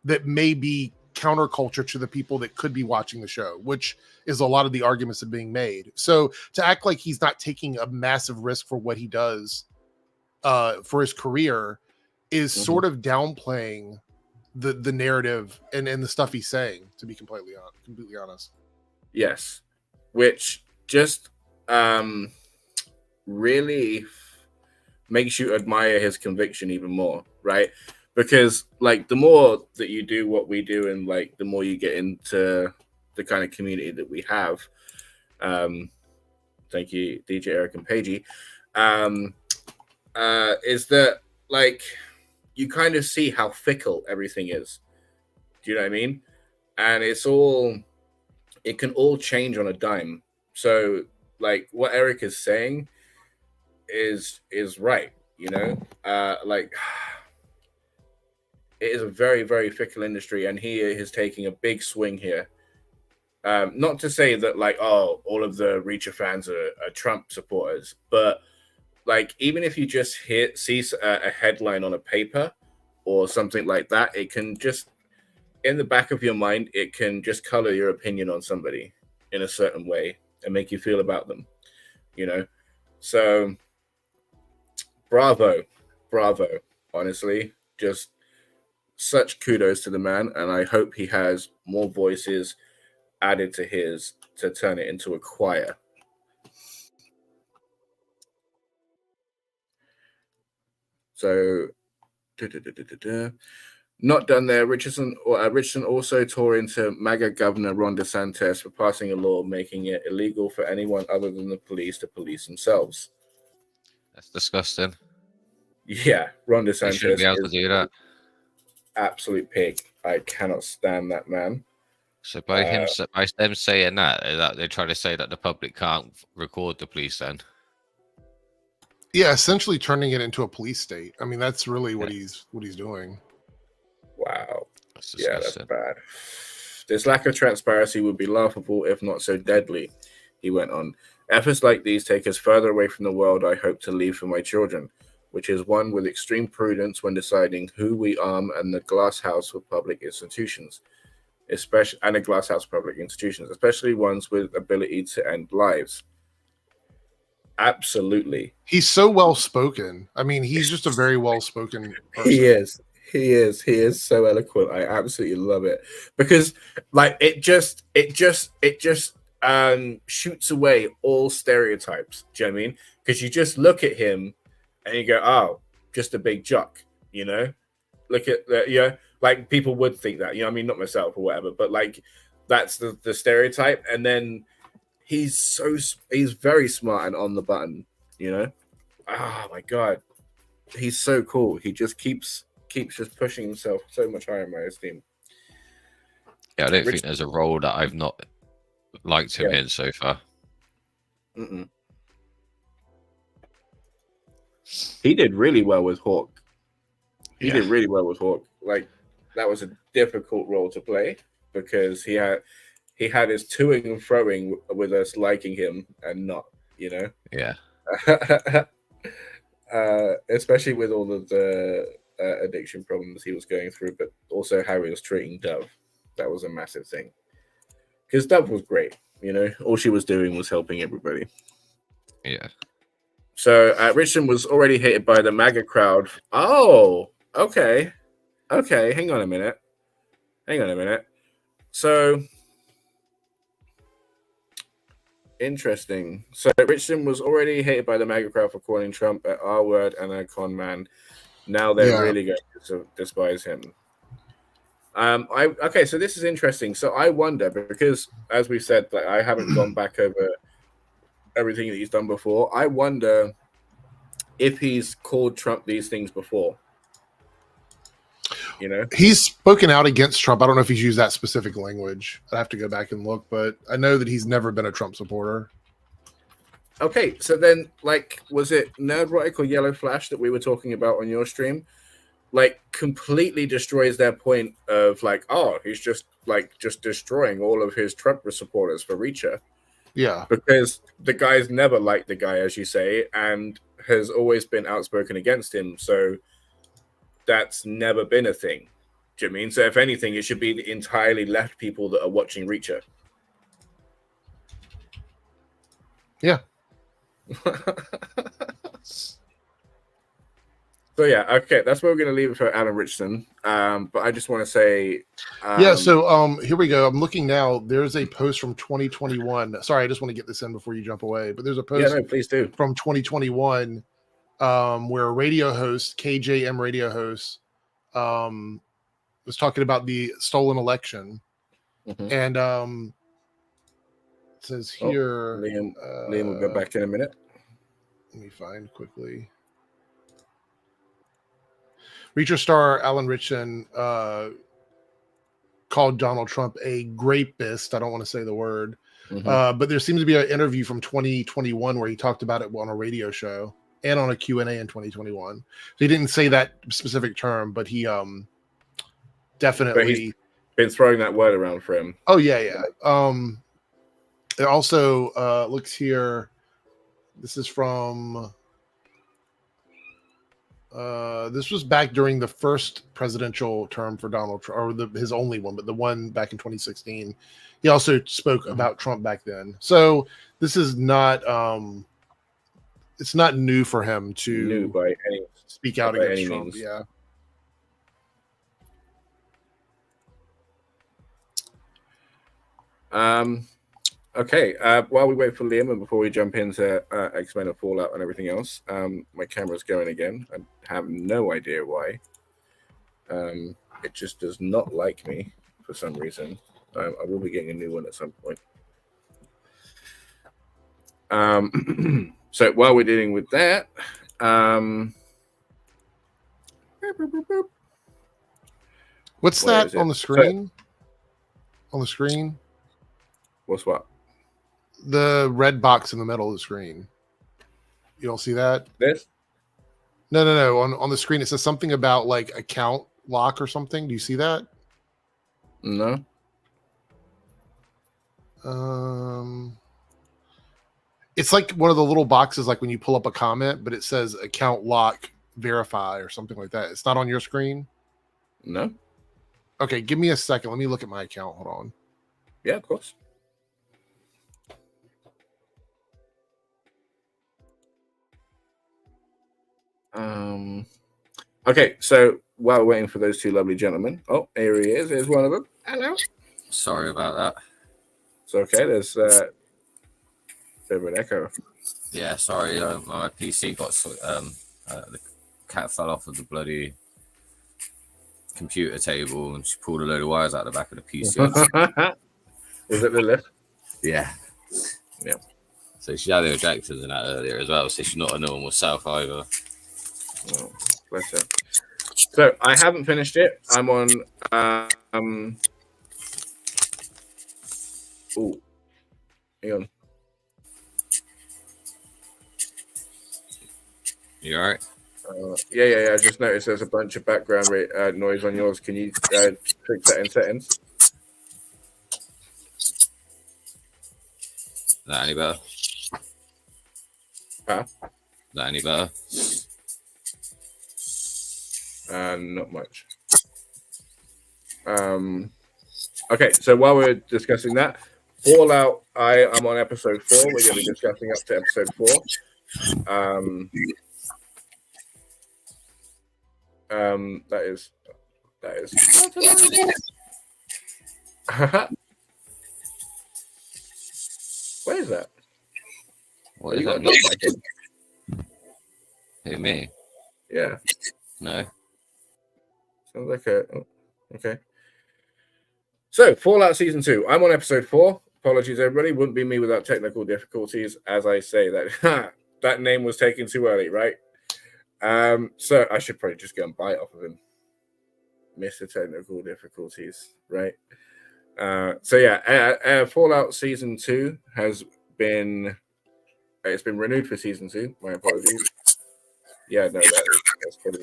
that may be counterculture to the people that could be watching the show, which is a lot of the arguments that are being made. So to act like he's not taking a massive risk for what he does for his career is sort of downplaying the narrative and the stuff he's saying, to be completely honest. Yes. Which just really makes you admire his conviction even more, right? Because like the more that you do what we do and like the more you get into the kind of community that we have, thank you, DJ Eric and Paigey, is that like you kind of see how fickle everything is. Do you know what I mean? And it can all change on a dime. So like what Eric is saying is right, you know? Like it is a very, very fickle industry, and he is taking a big swing here. Not to say that like, oh, all of the Reacher fans are Trump supporters, but like even if you just see a headline on a paper or something like that, it can just, in the back of your mind, it can just color your opinion on somebody in a certain way and make you feel about them, you know? So bravo, honestly, just such kudos to the man. And I hope he has more voices added to his to turn it into a choir. So, not done there. Richardson also tore into MAGA Governor Ron DeSantis for passing a law making it illegal for anyone other than the police to police themselves. That's disgusting. Yeah, Ron DeSantis. You shouldn't be able to do that. Absolute pig. I cannot stand that man. So by them saying that they're trying to say that the public can't record the police then. Yeah, essentially turning it into a police state. I mean, that's really what he's doing. Wow. That's yeah, that's bad. truth. This lack of transparency would be laughable, if not so deadly, he went on. Efforts like these take us further away from the world I hope to leave for my children, which is one with extreme prudence when deciding who we arm and the glass house for public institutions, especially ones with ability to end lives. Absolutely. He's so well spoken. I mean, he's just a very well spoken person. He is so eloquent. I absolutely love it because like it just shoots away all stereotypes. Do you know what I mean? Because you just look at him and you go, oh, just a big jock, you know? Look at that, yeah. Like people would think that, you know, I mean, not myself or whatever, but like that's the stereotype. And then he's very smart and on the button, you know? Oh my God. He's so cool. He just keeps just pushing himself so much higher in my esteem. Yeah, I don't think there's a role that I've not liked him in so far. Mm-mm. He did really well with Hawk. Did really well with Hawk. Like that was a difficult role to play because he had his toing and froing with us liking him and not, you know. Yeah. Especially with all of the addiction problems he was going through, but also how he was treating Dove. That was a massive thing. Because Dove was great, you know. All she was doing was helping everybody. Yeah. So Richardson was already hated by the MAGA crowd. Oh, okay. Okay, hang on a minute. So, interesting. So Richardson was already hated by the MAGA crowd for calling Trump an R-word and a con man. Now they're really going to despise him. Okay, so this is interesting. So I wonder, because as we said, like I haven't gone back over everything that he's done before. I wonder if he's called Trump these things before. You know, he's spoken out against Trump. I don't know if he's used that specific language. I'd have to go back and look, but I know that he's never been a Trump supporter. Okay, so then, like, was it Nerdrotic or Yellow Flash that we were talking about on your stream? Like, completely destroys their point of like, oh, he's just destroying all of his Trump supporters for Reacher. Yeah, because the guy's never liked the guy, as you say, and has always been outspoken against him. So that's never been a thing. Do you know what I mean? So if anything, it should be the entirely left people that are watching Reacher. Yeah. So yeah, okay, that's where we're going to leave it for Alan Richardson. But I just want to say, So here we go. I'm looking now. There's a post from 2021. Sorry, I just want to get this in before you jump away. But there's a post. Yeah, no, please do. From 2021, where a radio host, KJM radio host, was talking about the stolen election, and it says here, Liam will go back in a minute. Let me find quickly. Reacher star Alan Richardson called Donald Trump a grapist. I don't want to say the word, but there seems to be an interview from 2021 where he talked about it on a radio show and on a Q&A in 2021. So he didn't say that specific term, but he definitely... But he's been throwing that word around for him. Oh, yeah. It also looks here... This is from... this was back during the first presidential term for Donald Trump, or his only one, but the one back in 2016. He also spoke about Trump back then. So this is not, it's not new for him to speak out against Trump. Means. Yeah. Okay, while we wait for Liam and before we jump into X-Men and Fallout and everything else, my camera's going again. I have no idea why. It just does not like me for some reason. I will be getting a new one at some point. So while we're dealing with that, what's that on the screen? On the screen? What's what? The red box in the middle of the screen. You don't see that? This? No. On the screen, it says something about like account lock or something. Do you see that? No. It's like one of the little boxes, like when you pull up a comment, but it says account lock verify or something like that. It's not on your screen. No. Okay, give me a second. Let me look at my account. Hold on. Yeah, of course. Okay, so while we're waiting for those two lovely gentlemen, oh, here he is. Here's one of them. Hello. Sorry about that. It's okay. There's a bit of an echo. Yeah, sorry. My PC got the cat fell off of the bloody computer table and she pulled a load of wires out of the back of the PC. Was it the lift? Yeah. So she had the ejectors and that earlier as well. So she's not a normal self either. Oh, bless her. So I haven't finished it. I'm on. Oh, hang on. You all right? Yeah. I just noticed there's a bunch of background noise on yours. Can you fix that in settings? Is that any better? Huh? Is that any better? Not much. Okay, so while we're discussing that, Fallout, I'm on episode 4. We're going to be discussing up to episode 4. That is. What is that? What You is got that? a dog back in? Who, me? Yeah, No. sounds like a. Oh, okay. So, Fallout Season 2. I'm on episode 4. Apologies, everybody. Wouldn't be me without technical difficulties. As I say, that that name was taken too early, right? So I should probably just go and buy it off of him. Mr. Technical Difficulties, right? So yeah, Fallout Season 2 has been it's been renewed for Season 2. My apologies. Yeah, no, that's probably.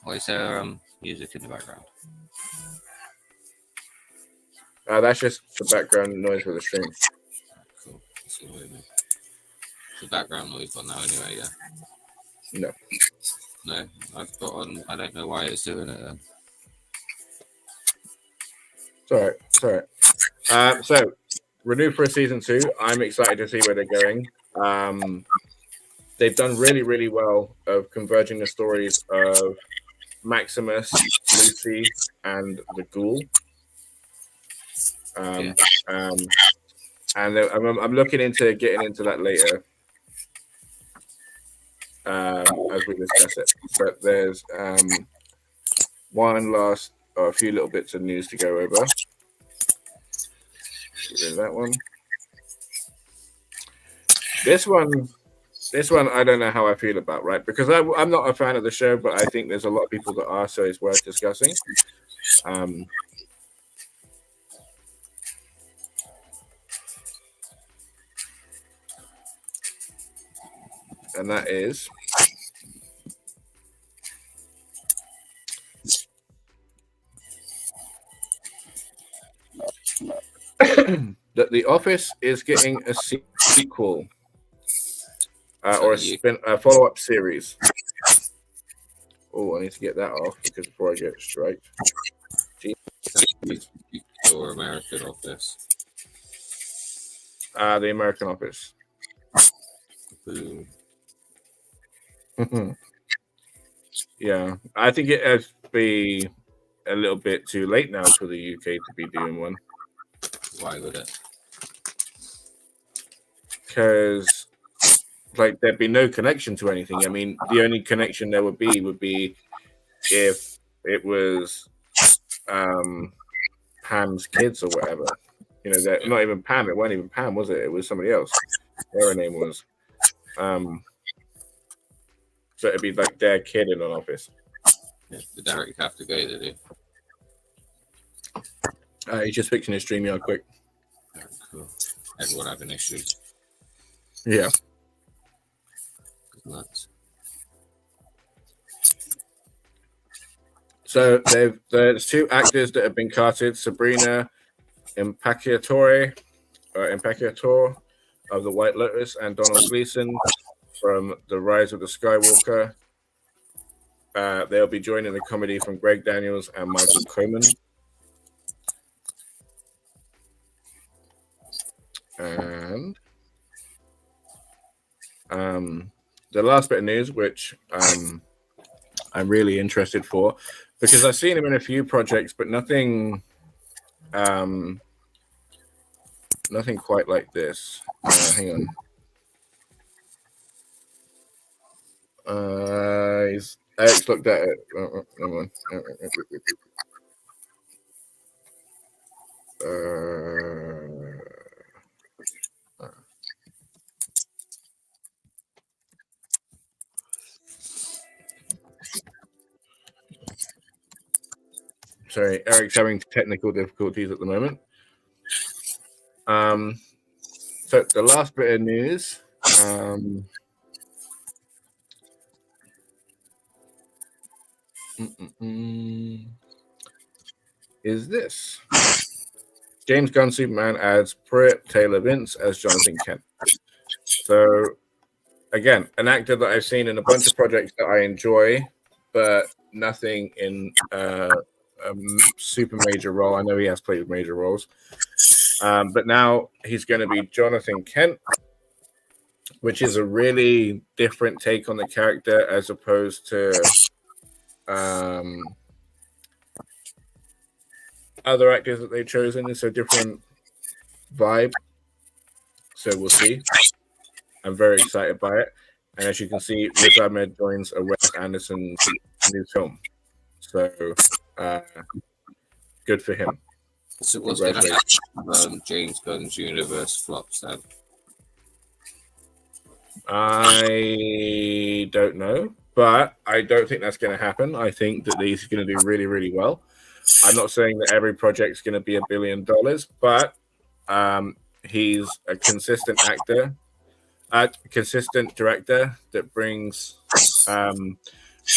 Why is there music in the background? That's just the background noise for the stream. Cool. That's good with me. The background noise gone now anyway, yeah. No. No, I've got on. I don't know why it's doing it then. It's all right. So renewed for a Season 2. I'm excited to see where they're going. They've done really, really well of converging the stories of Maximus, Lucy, and the Ghoul. And I'm looking into getting into that later as we discuss it. But there's a few little bits of news to go over. Get rid of that one. This one, I don't know how I feel about, right? Because I'm not a fan of the show, but I think there's a lot of people that are, so it's worth discussing. And that is that The Office is getting a sequel or a follow-up series. Oh, I need to get that off because before I get striked. Or American Office. The American Office. Boom. Yeah, I think it has to be a little bit too late now for the UK to be doing one. Why would it? Because like there'd be no connection to anything. I mean, the only connection there would be if it was Pam's kids or whatever. You know, that not even Pam. It wasn't even Pam, was it? It was somebody else. Their name was. So it'd be like their kid in an office. Yeah, the director have to go, did he? He's just fixing his StreamYard quick. Very cool. Everyone having issues. Yeah. Nuts. So there's two actors that have been casted: Sabrina Impacciatore of the White Lotus, and Donald Gleason from The Rise of the Skywalker. They'll be joining the comedy from Greg Daniels and Michael Coleman. And the last bit of news, which I'm really interested for, because I've seen him in a few projects, but nothing quite like this. Hang on. Eric's looked at it. Hang on. Sorry, Eric's having technical difficulties at the moment. So the last bit of news. Is this James Gunn Superman adds Pruitt Taylor Vince as Jonathan Kent. So again, an actor that I've seen in a bunch of projects that I enjoy, but nothing in a super major role. I know he has played major roles, but now he's going to be Jonathan Kent, which is a really different take on the character as opposed to other actors that they've chosen. It's a different vibe, so we'll see. I'm very excited by it, and as you can see, Riz Ahmed joins a Wes Anderson new film, so good for him. So what's going to happen? James Gunn's universe flops then? I don't know, but I don't think that's going to happen. I think that he's going to do really, really well. I'm not saying that every project's going to be $1 billion, but he's a consistent actor, a consistent director that brings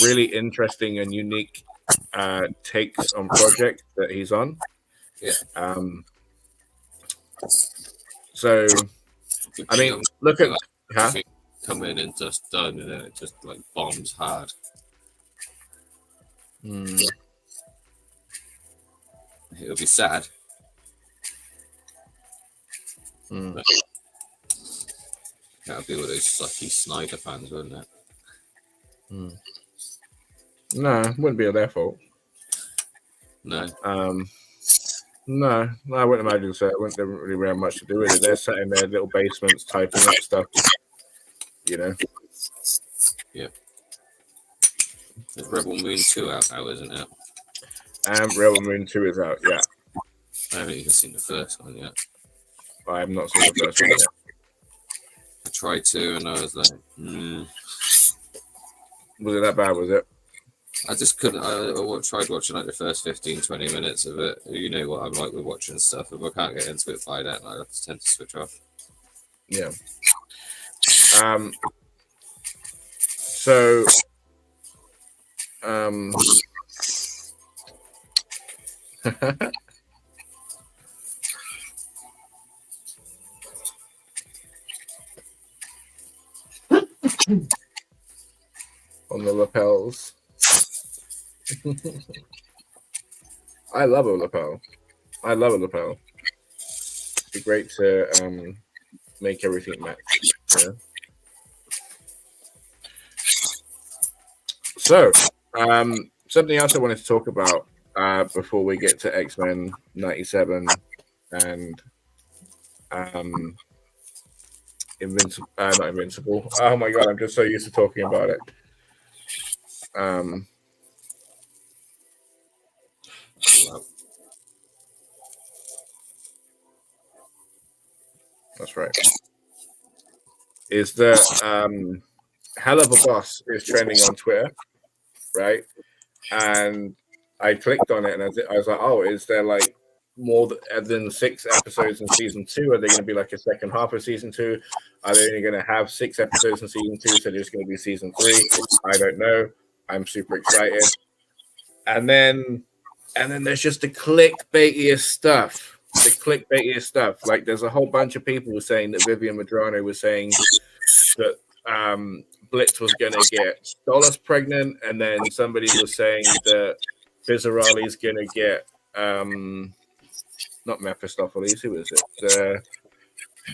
really interesting and unique takes on projects that he's on. Yeah. So, I mean, look at come in and just done, and then it just like bombs hard. It'll be sad. But that'll be all those sucky Snyder fans, wouldn't it? No, it wouldn't be their fault. No. No, I wouldn't imagine so. They wouldn't really have much to do with it. They're sat in their little basements typing up stuff, you know. Yeah. There's Rebel Moon 2 out now, isn't it? And Rebel Moon 2 is out, yeah. I haven't even seen the first one yet. I have not seen the first one yet. I tried to, and I was like, Was it that bad, was it? I just couldn't. I tried watching like the first 15, 20 minutes of it. You know what I'm like with watching stuff. If I can't get into it by then, I tend to switch off. Yeah. So, on the lapels. I love a lapel. It'd be great to make everything match. Yeah. So, something else I wanted to talk about before we get to X-Men 97 and Invincible, not Invincible. Oh my god, I'm just so used to talking about it. That's right. Is that Hell of a Boss is trending on Twitter, right? And I clicked on it and I was like, oh, is there like more than 6 episodes in season 2? Are they going to be like a second half of season 2? Are they only going to have 6 episodes in season 2? So there's going to be season 3? I don't know. I'm super excited. And then there's just the clickbaitiest stuff the clickbaitiest stuff. Like, there's a whole bunch of people saying that Vivian Madrano was saying that Blitz was going to get Stolas pregnant, and then somebody was saying that Fizzarali's going to get not Mephistopheles. Who is it?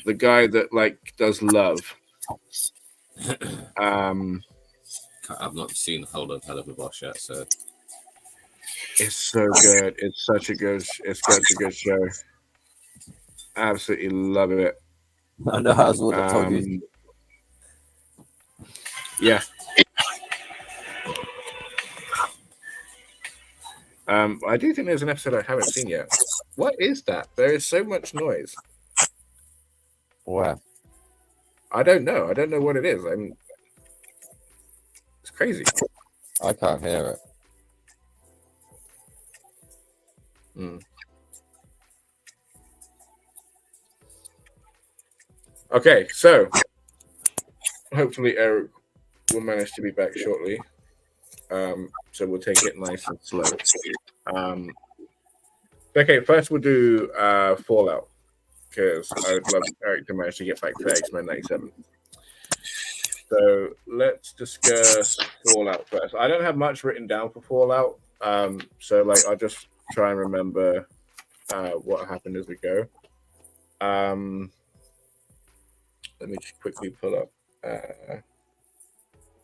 The guy that like does love. I've not seen the whole of Hell of a Boss yet, so it's so good. It's such a good show. Absolutely love it. I know I was what I told you. Yeah. I do think there's an episode I haven't seen yet. What is that? There is so much noise. Where? I don't know. I don't know what it is. It's crazy. I can't hear it. Okay, so hopefully Eric will manage to be back shortly. So we'll take it nice and slow. Okay, first we'll do Fallout, because I would love Eric to manage to get back for X-Men 97. So let's discuss Fallout first. I don't have much written down for Fallout, so like I'll just try and remember what happened as we go. Let me just quickly pull up an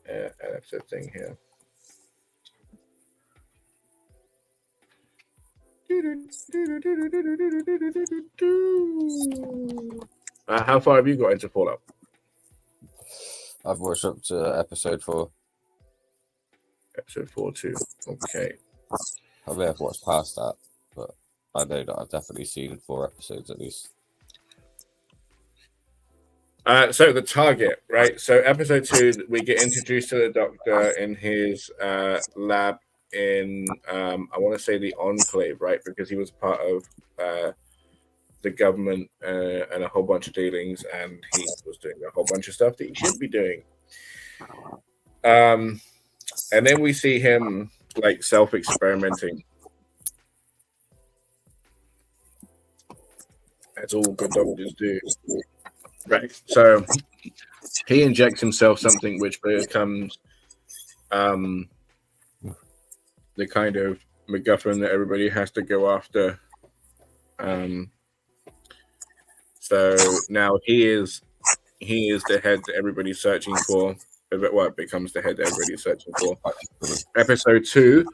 episode thing here. How far have you got into Fallout? I've watched up to episode 4. Episode 4 too. Okay. I may have watched past that, but I know that I've definitely seen 4 episodes at least. So the target, right? So episode 2, we get introduced to the Doctor in his lab in, I want to say the Enclave, right? Because he was part of the government and a whole bunch of dealings, and he was doing a whole bunch of stuff that he shouldn't be doing. And then we see him like self-experimenting. That's all good doctors do. Right. So he injects himself something which becomes the kind of MacGuffin that everybody has to go after. So now he is the head that everybody's searching for. Well, it becomes the head that everybody's searching for. Episode 2,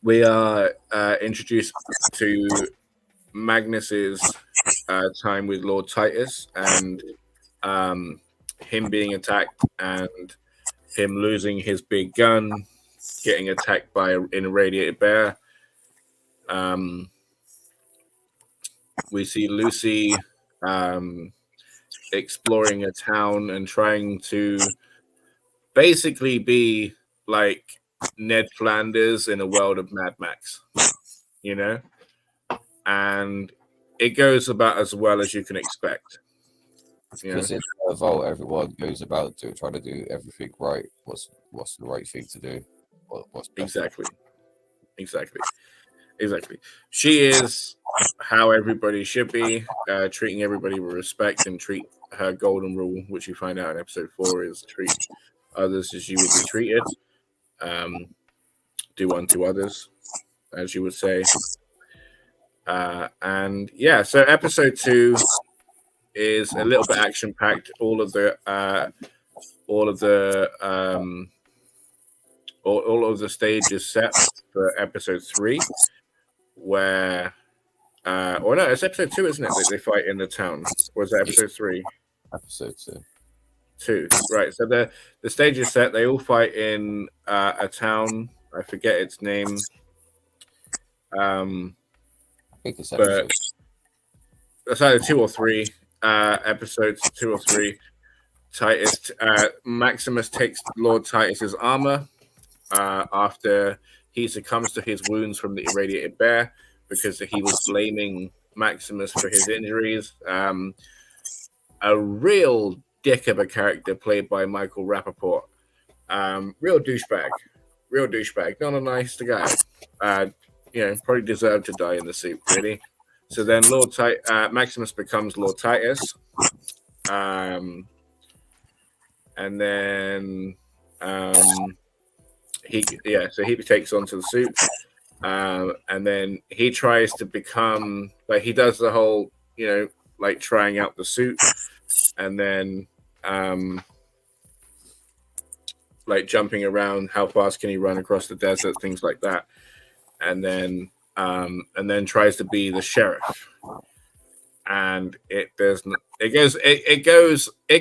we are introduced to Magnus's time with Lord Titus, and him being attacked and him losing his big gun, getting attacked by an irradiated bear. We see Lucy exploring a town and trying to basically be like Ned Flanders in a world of Mad Max, you know? And it goes about as well as you can expect. Because in a vault, everyone goes about trying to do everything right. What's the right thing to do? What's Exactly. She is how everybody should be, treating everybody with respect, and treat her golden rule, which you find out in episode 4, is treat others as you would be treated. Do unto others, as you would say. And yeah, so episode 2 is a little bit action packed. All of the stages set for episode 3, where or no, it's episode 2, isn't it? That they fight in the town. Or is that episode 3? Episode 2, right? So the stage is set. They all fight in a town. I forget its name. I think it's episode. It's either 2 or 3. Episodes 2 or 3. Titus, Maximus takes Lord Titus's armor after he succumbs to his wounds from the irradiated bear, because he was blaming Maximus for his injuries. A real dick of a character played by Michael Rappaport. Real douchebag. Not a nice guy. Probably deserved to die in the suit, really. So then Maximus becomes Lord Titus, and then he takes onto the suit, and then he tries to become like he does the whole like trying out the suit, and then like jumping around, how fast can he run across the desert, things like that, and then tries to be the sheriff, and it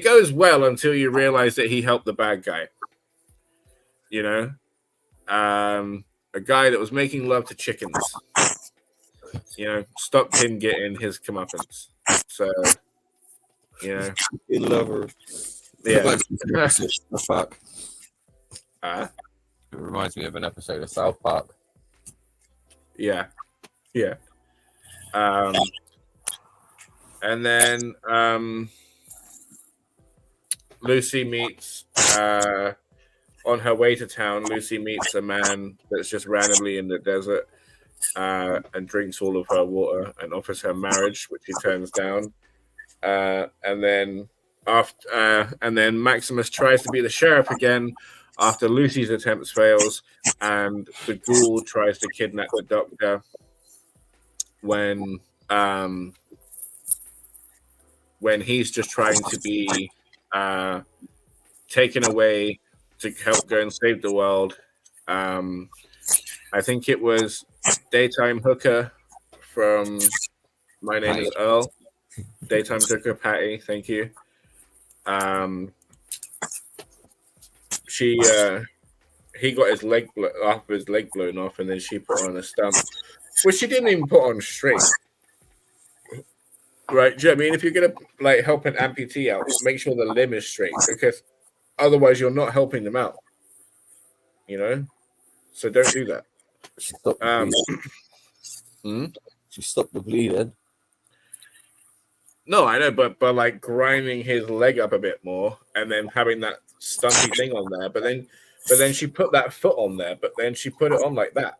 goes well until you realize that he helped the bad guy, a guy that was making love to chickens, stopped him getting his comeuppance. So lover. Yeah. Fuck. Uh, It reminds me of an episode of South Park. Yeah. And then Lucy meets on her way to town. Lucy meets a man that's just randomly in the desert and drinks all of her water and offers her marriage, which he turns down. And then Maximus tries to be the sheriff again after Lucy's attempts fails, and the ghoul tries to kidnap the doctor when he's just trying to be taken away to help go and save the world. I think it was Daytime Hooker from My Name is Earl. Daytime Hooker Patty, thank you. He got his leg blown off, and then she put on a stump, which she didn't even put on straight. Right? Do you know what I mean? If you're gonna like help an amputee out, make sure the limb is straight, because otherwise you're not helping them out. So don't do that. Stop the bleeding. She stopped the bleeding. No, I know, but like grinding his leg up a bit more, and then having that stumpy thing on there, but then she put that foot on there, but then she put it on like that.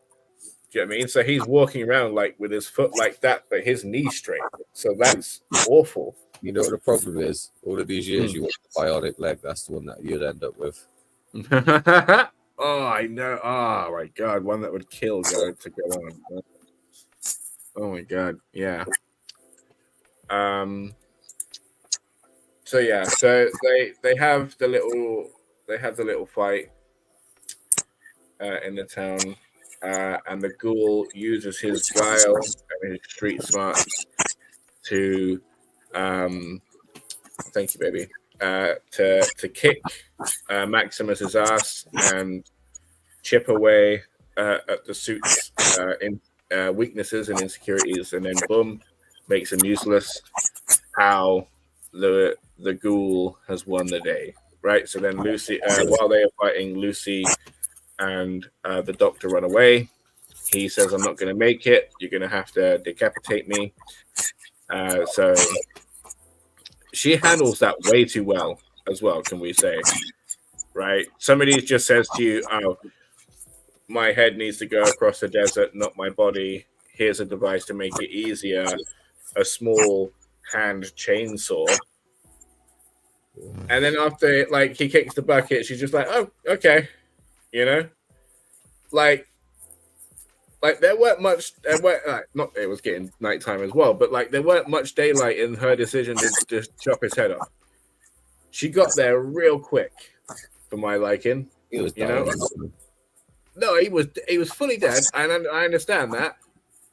Do you know what I mean? So he's walking around like with his foot like that, but his knee straight. So that's awful. You know what the problem is? All of these years you want the bionic leg. That's the one that you'd end up with. Oh, I know. Oh my god, one that would kill to go on. Oh my god, yeah. So they have the little fight in the town, and the ghoul uses his guile and his street smarts to thank you, baby, to kick Maximus's ass and chip away at the suit's weaknesses and insecurities, and then boom, makes him useless. How the ghoul has won the day, right? So then Lucy, while they are fighting, Lucy and the doctor run away. He says, "I'm not going to make it. You're going to have to decapitate me." So she handles that way too well as well, can we say? Right? Somebody just says to you, "Oh, my head needs to go across the desert, not my body. Here's a device to make it easier. A small hand chainsaw." And then after, like, he kicks the bucket, she's just like, "Oh, okay," like there weren't much. Not it was getting nighttime as well, but like there weren't much daylight in her decision to just chop his head off. She got there real quick, for my liking. He was No, he was fully dead, and I understand that.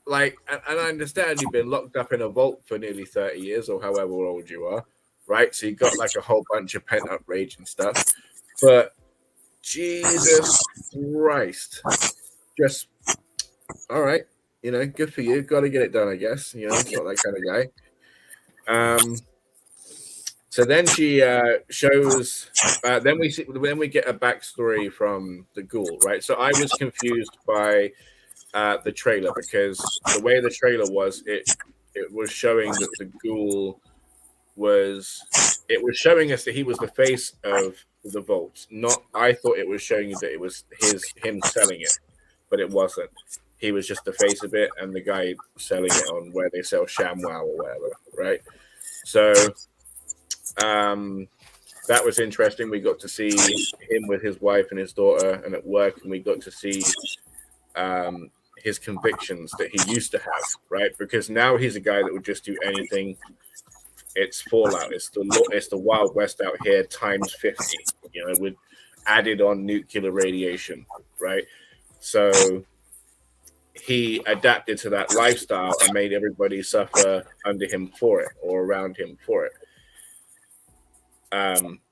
Like, and I understand you've been locked up in a vault for nearly 30 years or however old you are, right? So you got like a whole bunch of pent up rage and stuff. But Jesus Christ, just all right, good for you. Got to get it done, I guess. It's not that kind of guy. So then she shows. Then we get a backstory from the ghoul, right? So I was confused by the trailer, because the way the trailer was, it was showing that the ghoul was showing us that he was the face of the vault. Not, I thought it was showing you that it was him selling it, but it wasn't. he was just the face of it, and the guy selling it on where they sell ShamWow or whatever, right? So that was interesting. We got to see him with his wife and his daughter, and at work, and we got to see his convictions that he used to have, right? Because now he's a guy that would just do anything. It's Fallout. It's the Wild West out here times 50. You know, with added on nuclear radiation, right? So he adapted to that lifestyle and made everybody suffer under him for it or around him for it.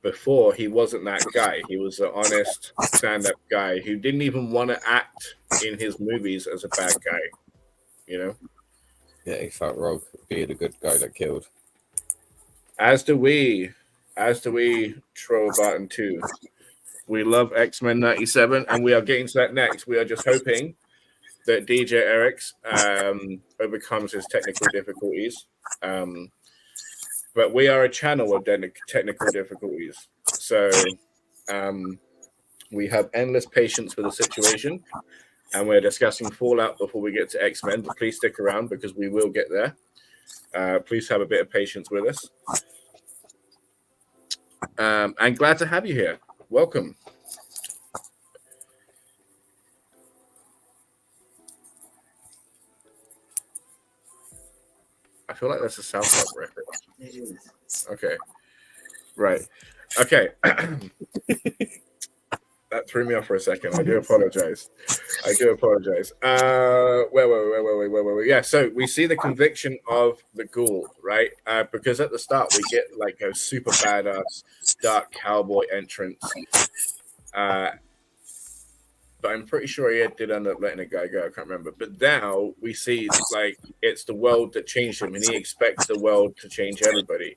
Before, he wasn't that guy. He was an honest stand-up guy who didn't even want to act in his movies as a bad guy, you know? Yeah, he felt rogue being the good guy that killed. As do we, Troll Barton 2. We love X-Men 97, and we are getting to that next. We are just hoping that DJ Eric's overcomes his technical difficulties. But we are a channel of technical difficulties. So we have endless patience for the situation. And we're discussing Fallout before we get to X-Men. But please stick around because we will get there. Please have a bit of patience with us. And glad to have you here. Welcome. I feel like that's a South Park reference. It is. Okay. Right. Okay. That threw me off for a second. I do apologize. Wait. Yeah, so we see the conviction of the ghoul, right? Because at the start we get like a super badass dark cowboy entrance. But I'm pretty sure he did end up letting a guy go. I can't remember. But now we see like it's the world that changed him, and he expects the world to change everybody.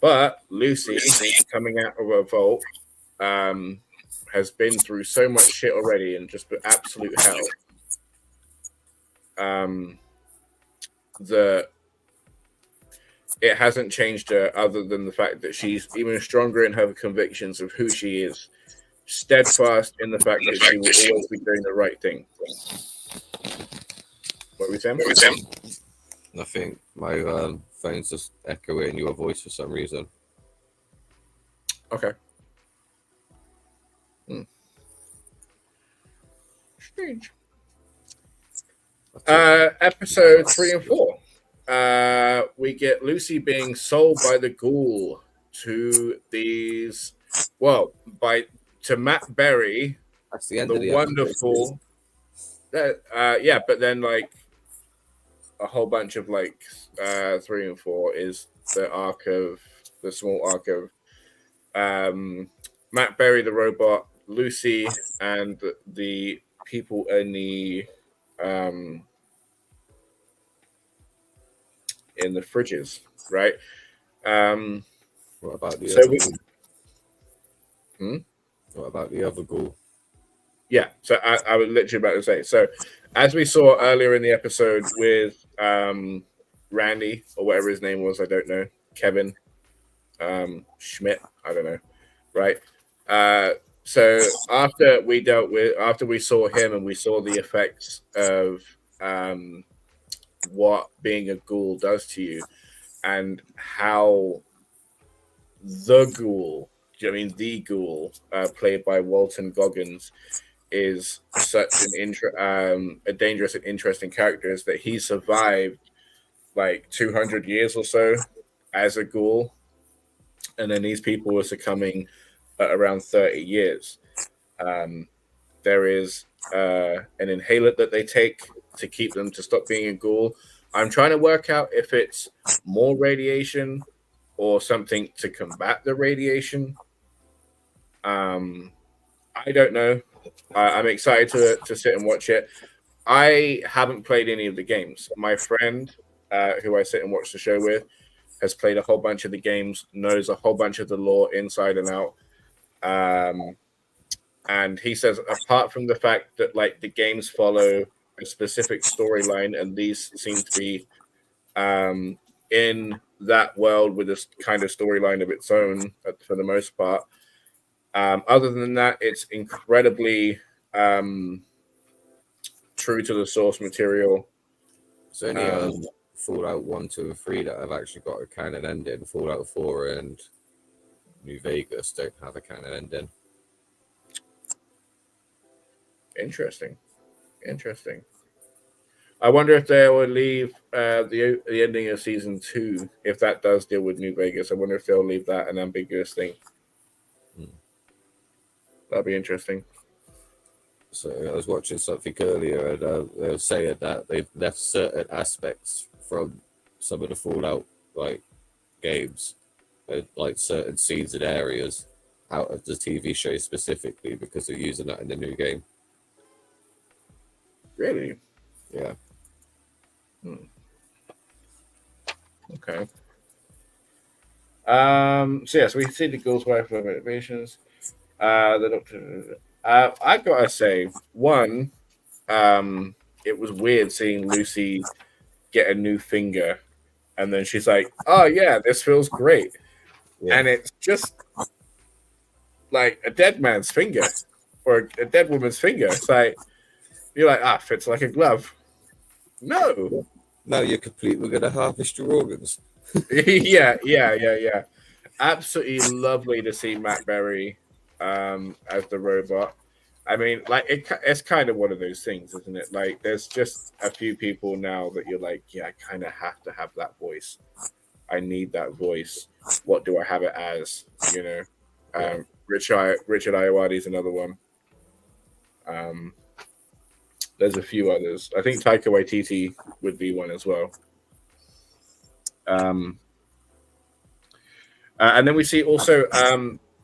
But Lucy, coming out of a vault, has been through so much shit already and just absolute hell. It hasn't changed her other than the fact that she's even stronger in her convictions of who she is. Steadfast in the fact that she will always be doing the right thing. What were we saying? Nothing. My phone's just echoing your voice for some reason. Okay. Strange. Episode 3 and 4. We get Lucy being sold by the ghoul to these. Well, to Matt Berry, that's the end of the wonderful. Yeah, but then like a whole bunch of like 3 and 4 is the small arc of Matt Berry, the robot, Lucy, and the people in the fridges, right? What about the other ghoul? What about the other ghoul? Yeah, so I was literally about to say. So, as we saw earlier in the episode with Randy, or whatever his name was, I don't know, Kevin Schmidt, I don't know, right? So after we saw him and we saw the effects of what being a ghoul does to you, and how the ghoul, the ghoul, played by Walton Goggins, is such a dangerous and interesting character, is that he survived like 200 years or so as a ghoul, and then these people were succumbing at around 30 years. There is an inhaler that they take to keep them to stop being a ghoul. I'm trying to work out if it's more radiation or something to combat the radiation. I don't know. I'm excited to sit and watch it. I haven't played any of the games. My friend, who I sit and watch the show with, has played a whole bunch of the games, knows a whole bunch of the lore inside and out. And he says, apart from the fact that like the games follow a specific storyline, and these seem to be in that world with this kind of storyline of its own for the most part. Other than that, it's incredibly true to the source material. It's only Fallout 1, 2, and 3 that have actually got a canon ending. Fallout 4 and New Vegas don't have a canon ending. Interesting. I wonder if they will leave the ending of season 2, if that does deal with New Vegas. I wonder if they'll leave that an ambiguous thing. That'd be interesting. So I was watching something earlier, and they were saying that they've left certain aspects from some of the Fallout games, like certain scenes and areas, out of the TV show specifically because they're using that in the new game. Really? Yeah. Okay. So we see the girl's wife of motivations. The doctor. I gotta say, one, it was weird seeing Lucy get a new finger, and then she's like, "Oh yeah, this feels great," and it's just like a dead man's finger or a dead woman's finger. It's like you're like, fits like a glove. No. Now you're complete. We're gonna harvest your organs. yeah. Absolutely lovely to see Matt Berry as the robot. I mean, it's kind of one of those things, isn't it? Like, there's just a few people now that you're like, yeah, I kind of have to have that voice. I need that voice. What do I have it as? You know, Richard Ayoade is another one. There's a few others. I think Taika Waititi would be one as well. And then we see also,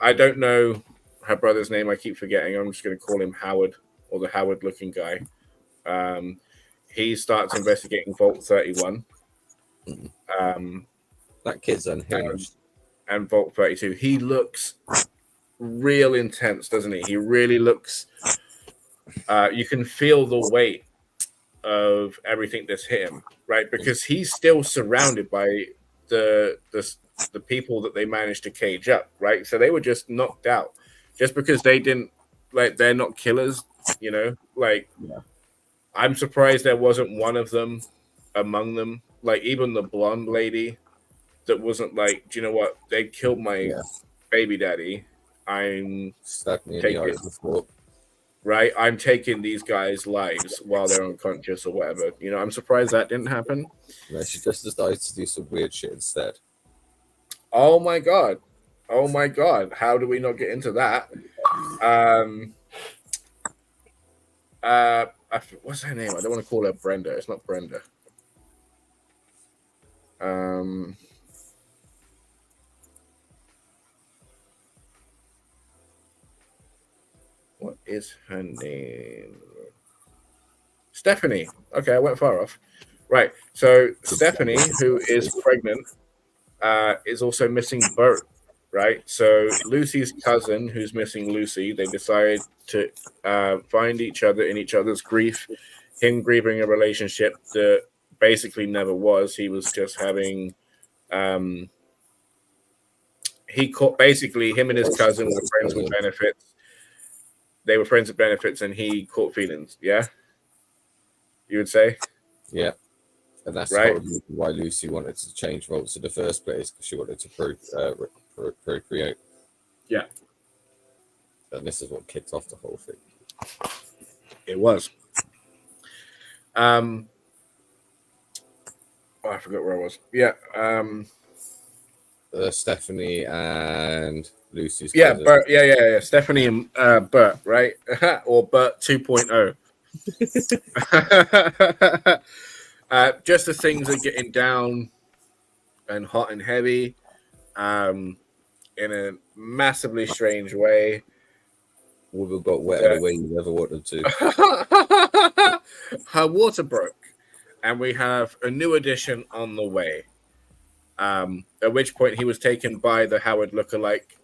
I don't know her brother's name. I keep forgetting. I'm just going to call him Howard, or the Howard-looking guy. He starts investigating Vault 31. That kid's unhinged. And Vault 32. He looks real intense, doesn't he? He really looks... you can feel the weight of everything that's hit him, right? Because he's still surrounded by the people that they managed to cage up, right? So they were just knocked out just because they didn't, they're not killers, you know? I'm surprised there wasn't one of them among them, even the blonde lady that wasn't like, do you know what? They killed my baby daddy. I'm taking, right? I'm taking these guys' lives while they're unconscious or whatever. You know, I'm surprised that didn't happen. No, she just decided to do some weird shit instead. Oh my god. How do we not get into that? What's her name? I don't want to call her Brenda. It's not Brenda. What is her name? Stephanie. Okay, I went far off. Right. So Stephanie, who is pregnant, is also missing Bert. Right. So Lucy's cousin, who's missing Lucy, they decide to find each other in each other's grief. Him grieving a relationship that basically never was. He was just having. He caught basically him and his cousin were friends with benefits. They were friends with benefits, and he caught feelings. Yeah, you would say. Yeah, and that's right. Why Lucy wanted to change roles in the first place, because she wanted to procreate. Yeah, and this is what kicked off the whole thing. It was. I forgot where I was. Yeah. Stephanie and Lucy's cousin. cousin. Bert, yeah. Stephanie and Bert, right? Or Bert 2.0. Just the things are getting down and hot and heavy in a massively strange way. Women got wetter the way you never wanted to. Her water broke, and we have a new addition on the way. At which point he was taken by the Howard lookalike,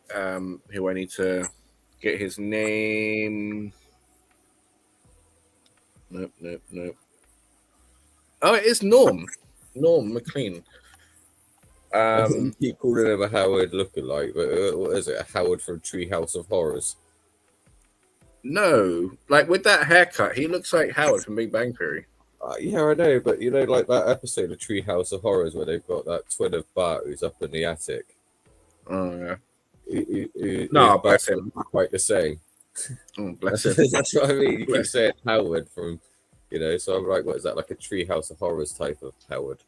who I need to get his name. Nope. Oh, it is Norm McLean. You keep calling him a Howard lookalike, but what is it? A Howard from Treehouse of Horrors? No, like with that haircut, he looks like Howard from Big Bang Theory. Yeah, I know, but you know, like that episode of Treehouse of Horrors where they've got that twin of Bart who's up in the attic. Oh yeah. His No, bless back him. quite the same. Oh, bless That's, him. that's what I mean. You keep Bless. saying Howard from, you know. So I'm like, what is that? Like a Treehouse of Horrors type of Howard?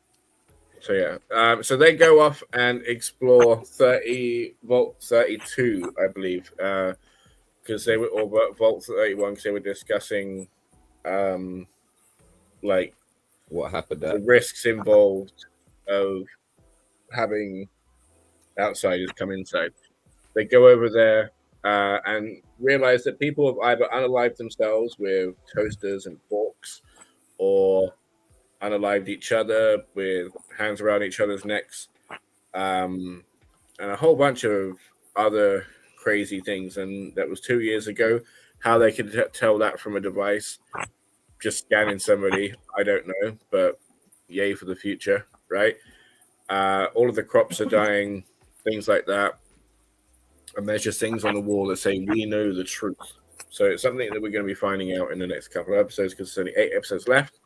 So yeah, so they go off and explore 30 Vault 32, I believe, because they were or Vault 31 because they were discussing, like What happened the there? risks involved of having outsiders come inside. They go over there and realize that people have either unalived themselves with toasters and forks, or unalived each other with hands around each other's necks, and a whole bunch of other crazy things. And that was 2 years ago. How they could tell that from a device, just scanning somebody, I don't know, but yay for the future, right? All of the crops are dying, things like that. And there's just things on the wall that say, we know the truth. So it's something that we're going to be finding out in the next couple of episodes because there's only 8 episodes left.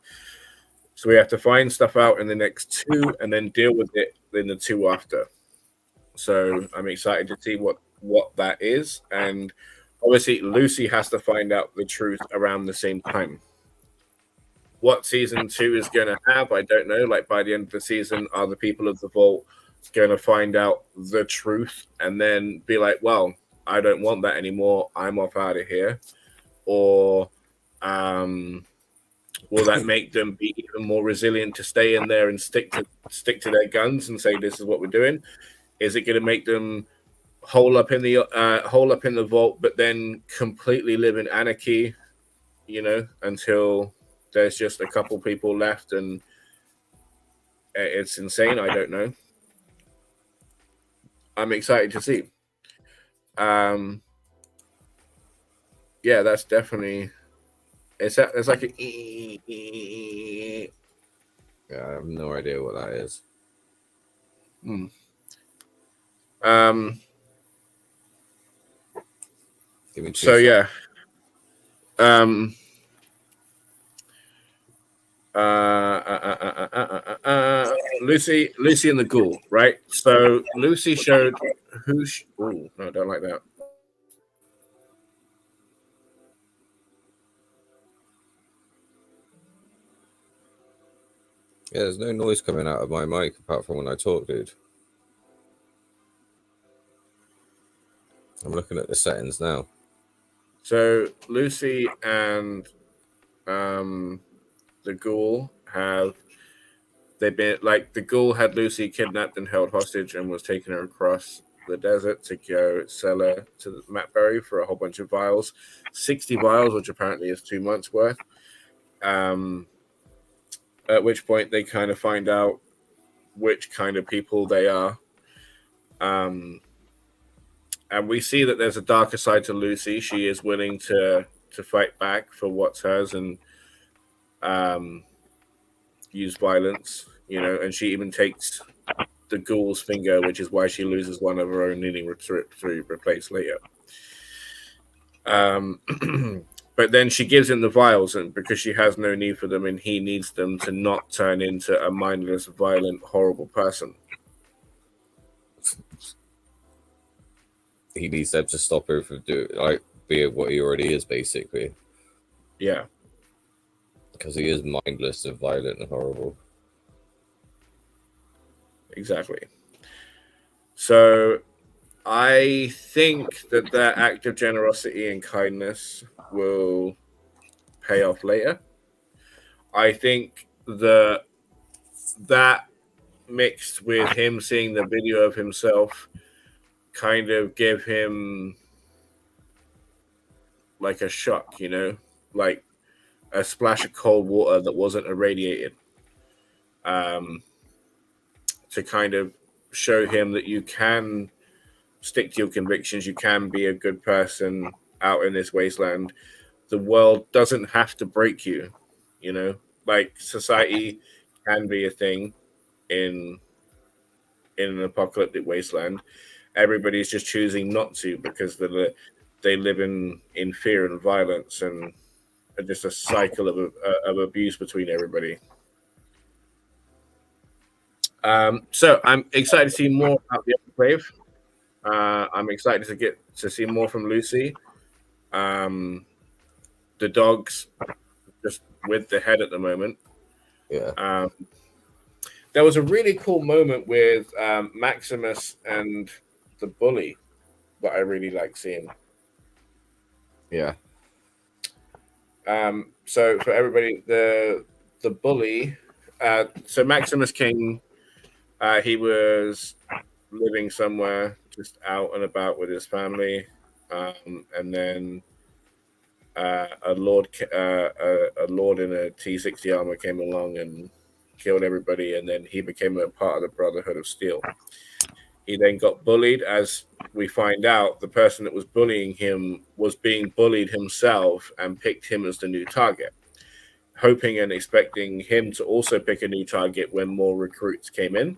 So we have to find stuff out in the next 2 and then deal with it in the 2 after. So I'm excited to see what that is. And obviously, Lucy has to find out the truth around the same time. What season 2 is going to have, I don't know. Like by the end of the season, are the people of the Vault going to find out the truth and then be like, well, I don't want that anymore. I'm off out of here. Or will that make them be even more resilient to stay in there and stick to their guns and say, this is what we're doing? Is it going to make them hole up in the vault, but then completely live in anarchy, until there's just a couple people left and it's insane? I don't know. I'm excited to see. Yeah, that's definitely it's like a Yeah, I have no idea what that is. Give me 2 So seconds. yeah. Lucy and the Ghoul, right? So Lucy showed oh no, I don't like that. Yeah, there's no noise coming out of my mic apart from when I talk, dude. I'm looking at the settings now. So Lucy and the Ghoul they've been like, the Ghoul had Lucy kidnapped and held hostage and was taking her across the desert to go sell her to Matt Berry for a whole bunch of vials, 60 vials, which apparently is 2 months worth. At which point they kind of find out which kind of people they are. And we see that there's a darker side to Lucy. She is willing to fight back for what's hers and use violence, and she even takes the Ghoul's finger, which is why she loses one of her own, needing to replace later. But then she gives him the vials, and because she has no need for them and he needs them to not turn into a mindless, violent, horrible person. He needs them to stop her from being what he already is, basically. Yeah. Because he is mindless and violent and horrible. Exactly. So I think that act of generosity and kindness will pay off later. I think that mixed with him seeing the video of himself kind of give him like a shock, like a splash of cold water that wasn't irradiated, to kind of show him that you can stick to your convictions, you can be a good person out in this wasteland. The world doesn't have to break you, like society can be a thing in an apocalyptic wasteland. Everybody's just choosing not to because the they live in fear and violence and just a cycle of abuse between everybody. So I'm excited to see more about the Enclave. I'm excited to get to see more from Lucy. The dog's just with the head at the moment. Yeah. There was a really cool moment with Maximus and the bully that I really like seeing. Yeah. So for everybody, the bully. So Maximus came. He was living somewhere, just out and about with his family, and then a lord in a T60 armor came along and killed everybody, and then he became a part of the Brotherhood of Steel. He then got bullied. As we find out, the person that was bullying him was being bullied himself and picked him as the new target, hoping and expecting him to also pick a new target when more recruits came in.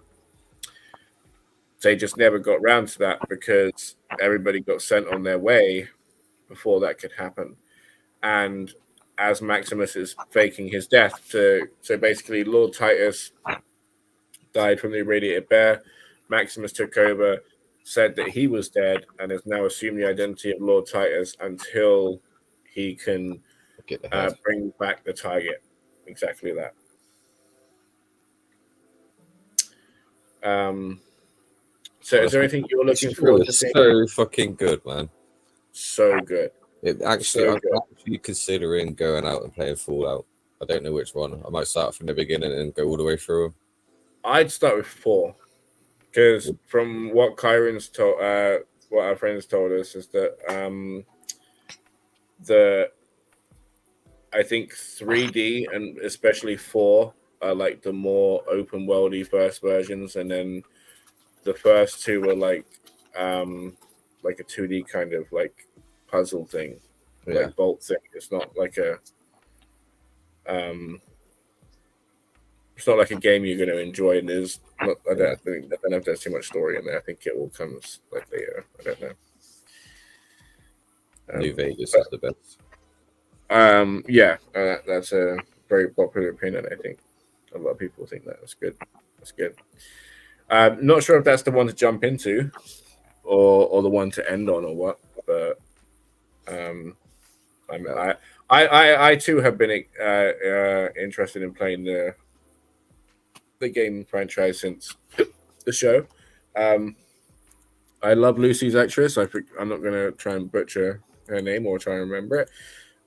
They just never got round to that because everybody got sent on their way before that could happen. And as Maximus is faking his death, so basically Lord Titus died from the irradiated bear. Maximus took over, said that he was dead, and has now assumed the identity of Lord Titus until he can Get the head. bring back the target. Exactly that. So is there anything you're looking forward to seeing? So fucking good, man. So good. It actually, So I'm good. actually considering going out and playing Fallout. I don't know which one. I might start from the beginning and go all the way through them. I'd start with 4, because from what Kyron's told, what our friends told us is that I think 3D and especially 4 are like the more open worldy first versions, and then the first 2 were like a 2D kind of like puzzle thing, like Bolt thing. It's not like a it's not like a game you're going to enjoy, and there's not. I don't know if there's too much story in there. I think it all comes like later. I don't know. New Vegas is the best. Yeah, that's a very popular opinion. I think a lot of people think that. That's good. That's good. Not sure if that's the one to jump into, or the one to end on, or what. But I too have been interested in playing the game franchise since the show. I love Lucy's actress. I'm not going to try and butcher her name or try and remember it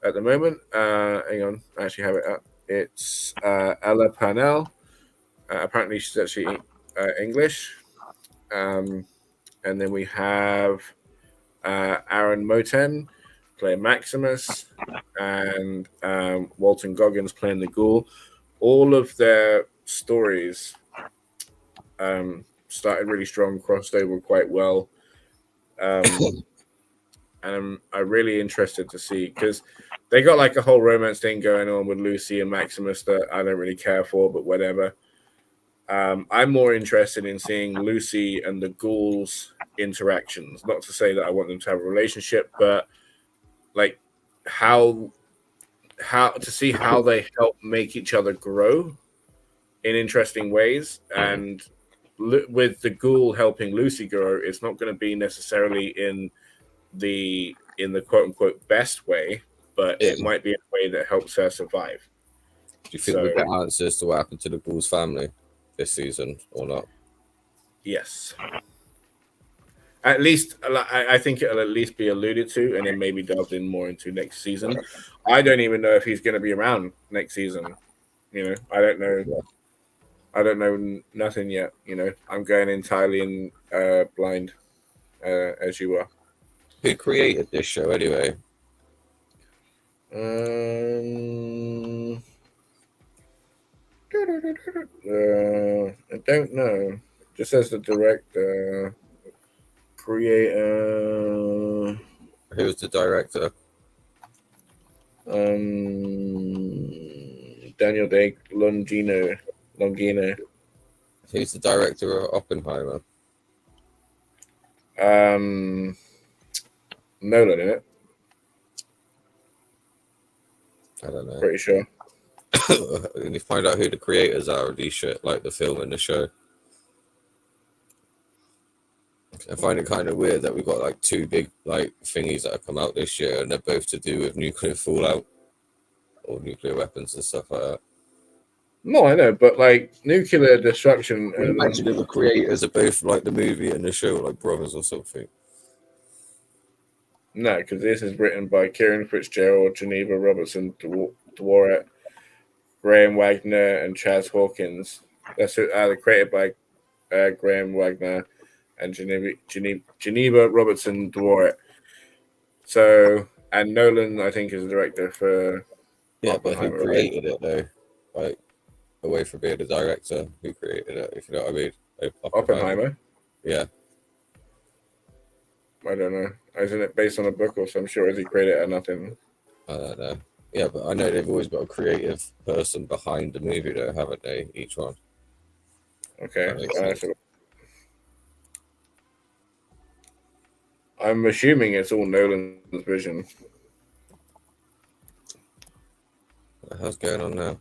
at the moment. Hang on, I actually have it up. It's Ella Parnell. Apparently, she's actually English. And then we have Aaron Moten playing Maximus, and Walton Goggins playing the Ghoul. All of their stories started really strong, crossed over quite well. And I'm really interested to see, because they got like a whole romance thing going on with Lucy and Maximus that I don't really care for, but whatever. I'm more interested in seeing Lucy and the Ghouls' interactions. Not to say that I want them to have a relationship, but like how to see how they help make each other grow in interesting ways. And with the Ghoul helping Lucy grow, it's not going to be necessarily in the quote unquote best way, but it might be a way that helps her survive. Do you think we get answers to what happened to the Ghouls family this season or not? Yes. At least, I think it'll at least be alluded to, and then maybe delved in more into next season. I don't even know if he's going to be around next season. You know, I don't know. I don't know nothing yet. You know, I'm going entirely in blind, as you are. Who created this show anyway? I don't know. Just as the director, creator. Who's the director? Daniel De Longino. Who's the director of Oppenheimer? Nolan, isn't it? I don't know. Pretty sure. And you find out who the creators are of these shit, like the film and the show. I find it kind of weird that we've got like two big like thingies that have come out this year, and they're both to do with nuclear fallout or nuclear weapons and stuff like that. No, I know, but like nuclear destruction. Imagine if the creators are both like the movie and the show, like brothers or something. No, because this is written by Kieran Fitzgerald, Geneva Robertson Dworak, Graham Wagner, and Chaz Hawkins. That's created by Graham Wagner and Geneva Robertson Dworak. So, and Nolan, I think, is the director for. Yeah, but who created it though? Like, away from being the director, who created it? If you know what I mean. Like, Oppenheimer. Yeah. I don't know. Isn't it based on a book or some shit? Or is he created it or nothing? I don't know. Yeah, but I know they've always got a creative person behind the movie, though, haven't they? Each one. Okay. I'm assuming it's all Nolan's vision. What the hell's going on now?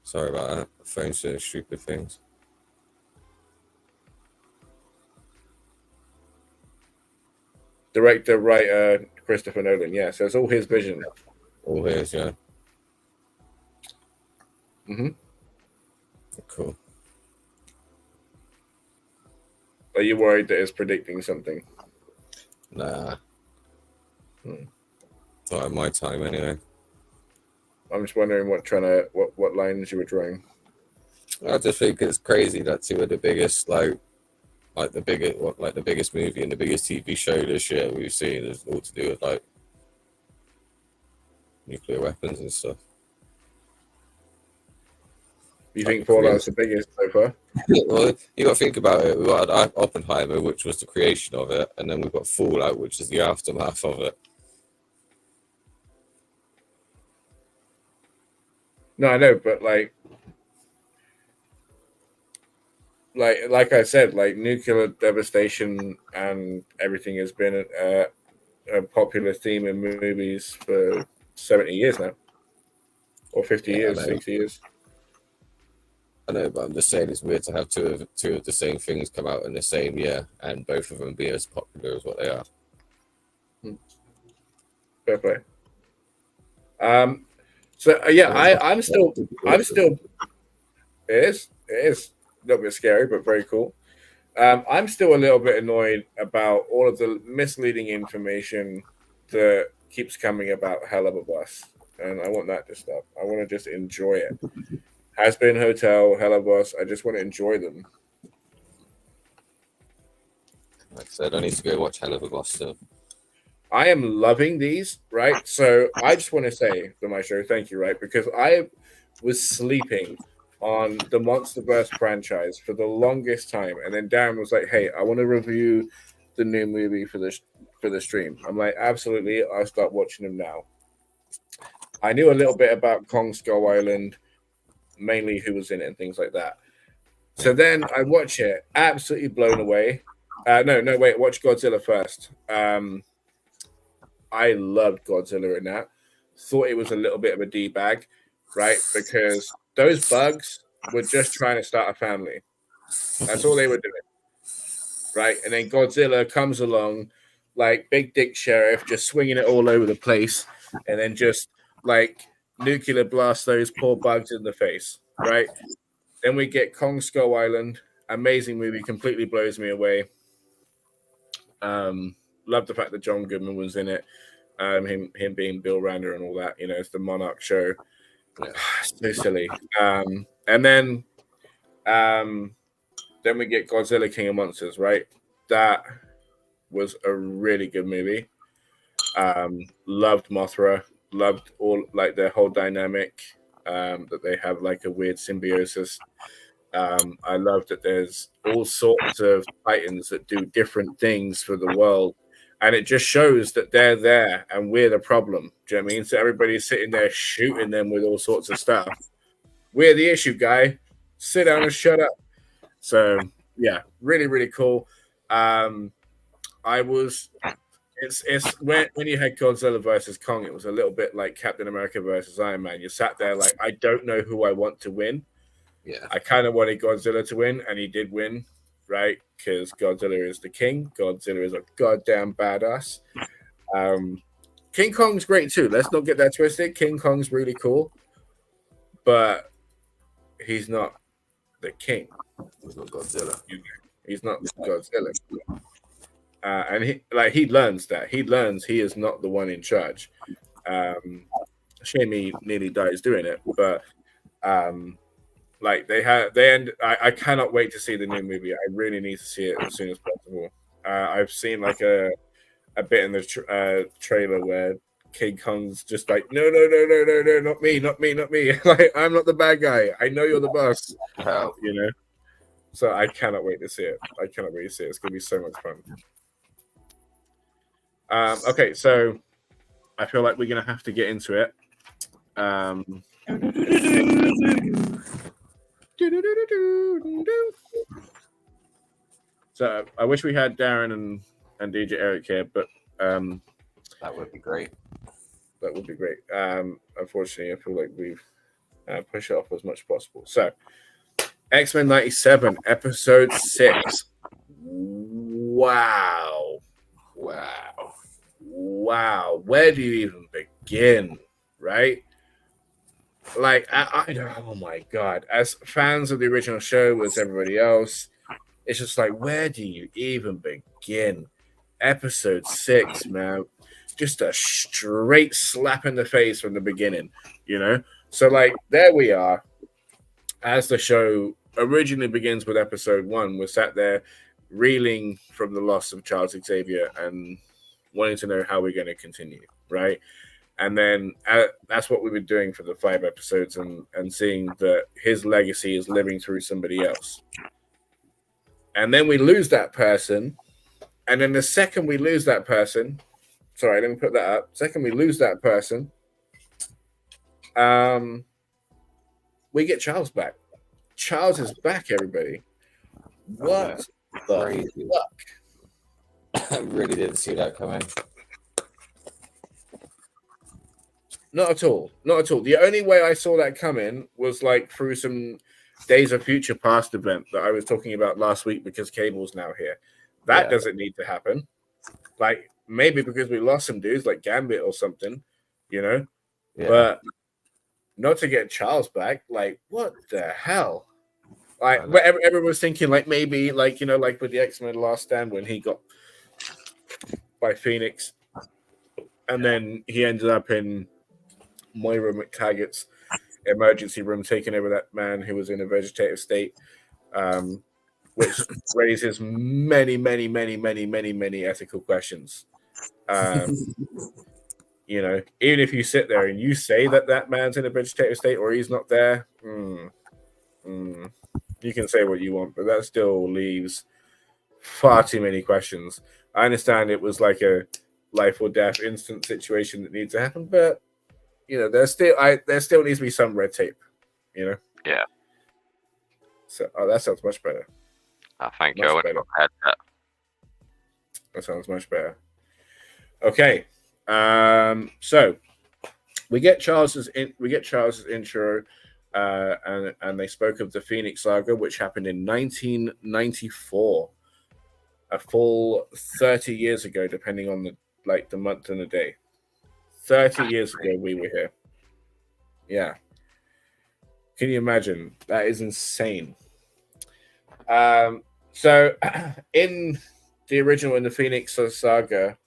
Sorry about that. The phone's doing stupid things. Director, writer, Christopher Nolan. Yeah, so it's all his vision. All his, yeah. Mm-hmm. Cool. Are you worried that it's predicting something? Nah. Not at my time, anyway. I'm just wondering what lines you were drawing. I just think it's crazy that two of the biggest, the biggest movie and the biggest TV show this year we've seen is all to do with like nuclear weapons and stuff. You think Fallout's the biggest so far? Well, you got to think about it. We've got Oppenheimer, which was the creation of it, and then we've got Fallout, which is the aftermath of it. No, I know, but like I said, like nuclear devastation and everything has been a popular theme in movies for 70 years now, or 50 years, 60 years. I know, but I'm just saying it's weird to have two of the same things come out in the same year and both of them be as popular as what they are. Fair play. So yeah, I'm still. It is a little bit scary, but very cool. I'm still a little bit annoyed about all of the misleading information that keeps coming about Fallible, and I want that to stop. I want to just enjoy it. Has Been Hotel, Fallible, I just want to enjoy them. Like I said, I need to go watch Fallible still. I am loving these, right? So I just want to say for my show, thank you, right? Because I was sleeping on the Monsterverse franchise for the longest time, and then Darren was like, "Hey, I want to review the new movie for the stream." I'm like, "Absolutely, I'll start watching them now." I knew a little bit about Kong Skull Island, mainly who was in it and things like that. So then I watch it, absolutely blown away. Wait, watch Godzilla first. I loved Godzilla in that. Thought it was a little bit of a D-bag, right? Because those bugs were just trying to start a family. That's all they were doing, right? And then Godzilla comes along, like big dick sheriff, just swinging it all over the place, and then just like nuclear blast those poor bugs in the face, right? Then we get Kong Skull Island, amazing movie, completely blows me away. Love the fact that John Goodman was in it. Him being Bill Rander and all that, it's the Monarch show. So silly. And then we get Godzilla King of Monsters, right? That was a really good movie. Loved Mothra, loved all like their whole dynamic, that they have like a weird symbiosis. I love that there's all sorts of titans that do different things for the world. And it just shows that they're there and we're the problem. Do you know what I mean? So everybody's sitting there shooting them with all sorts of stuff. We're the issue, guy. Sit down and shut up. So, yeah, really, really cool. I was It's when you had Godzilla versus Kong, it was a little bit like Captain America versus Iron Man. You sat there like, I don't know who I want to win. Yeah. I kind of wanted Godzilla to win, and he did win, right? Because Godzilla is the king. Godzilla is a goddamn badass. King Kong's great too. Let's not get that twisted. King Kong's really cool, but he's not the king. He's not Godzilla. He's not Godzilla. And he learns that. He learns he is not the one in charge. Shame he nearly dies doing it, but I cannot wait to see the new movie. I really need to see it as soon as possible. I've seen like a bit in the trailer where King Kong's just like, no, not me. Like, I'm not the bad guy. I know you're the boss. You know. So I cannot wait to see it. It's gonna be so much fun. Okay, so I feel like we're gonna have to get into it. So I wish we had Darren and DJ Eric here, but That would be great. that would be great. Unfortunately, I feel like we've pushed it off as much as possible. So X-Men 97, episode 6. Wow. Where do you even begin, right? Like, oh my God. As fans of the original show, as everybody else, it's just like, where do you even begin? Episode 6, man. Just a straight slap in the face from the beginning, you know? So, like, there we are. As the show originally begins with episode 1, we're sat there reeling from the loss of Charles Xavier and wanting to know how we're going to continue, right? And then that's what we've been doing for the 5 episodes and seeing that his legacy is living through somebody else. And then we lose that person. And then the second we lose that person, sorry, let me put that up. Second we lose that person, we get Charles back. Charles is back, everybody. What the fuck? I really didn't see that coming. Not at all. The only way I saw that coming was like through some Days of Future Past event that I was talking about last week because Cable's now here. That doesn't need to happen. Like, maybe because we lost some dudes like Gambit or something, you know? Yeah. But not to get Charles back. Like, what the hell? Like, everyone was thinking, like, maybe, like, you know, like with the X-Men Last Stand when he got by Phoenix. And then he ended up in Moira McTaggart's emergency room, taking over that man who was in a vegetative state, which raises many ethical questions. You know, even if you sit there and you say that man's in a vegetative state or he's not there, you can say what you want, but that still leaves far too many questions. I understand it was like a life or death instant situation that needs to happen, but you know, there still needs to be some red tape, you know? Yeah. So that sounds much better. Thank you. I wouldn't have had that. That sounds much better. Okay. So we get Charles's intro, and they spoke of the Phoenix Saga, which happened in 1994, a full 30 years ago, depending on the month and the day. 30 years ago, we were here. Yeah. Can you imagine? That is insane. So in the original, in the Phoenix Saga,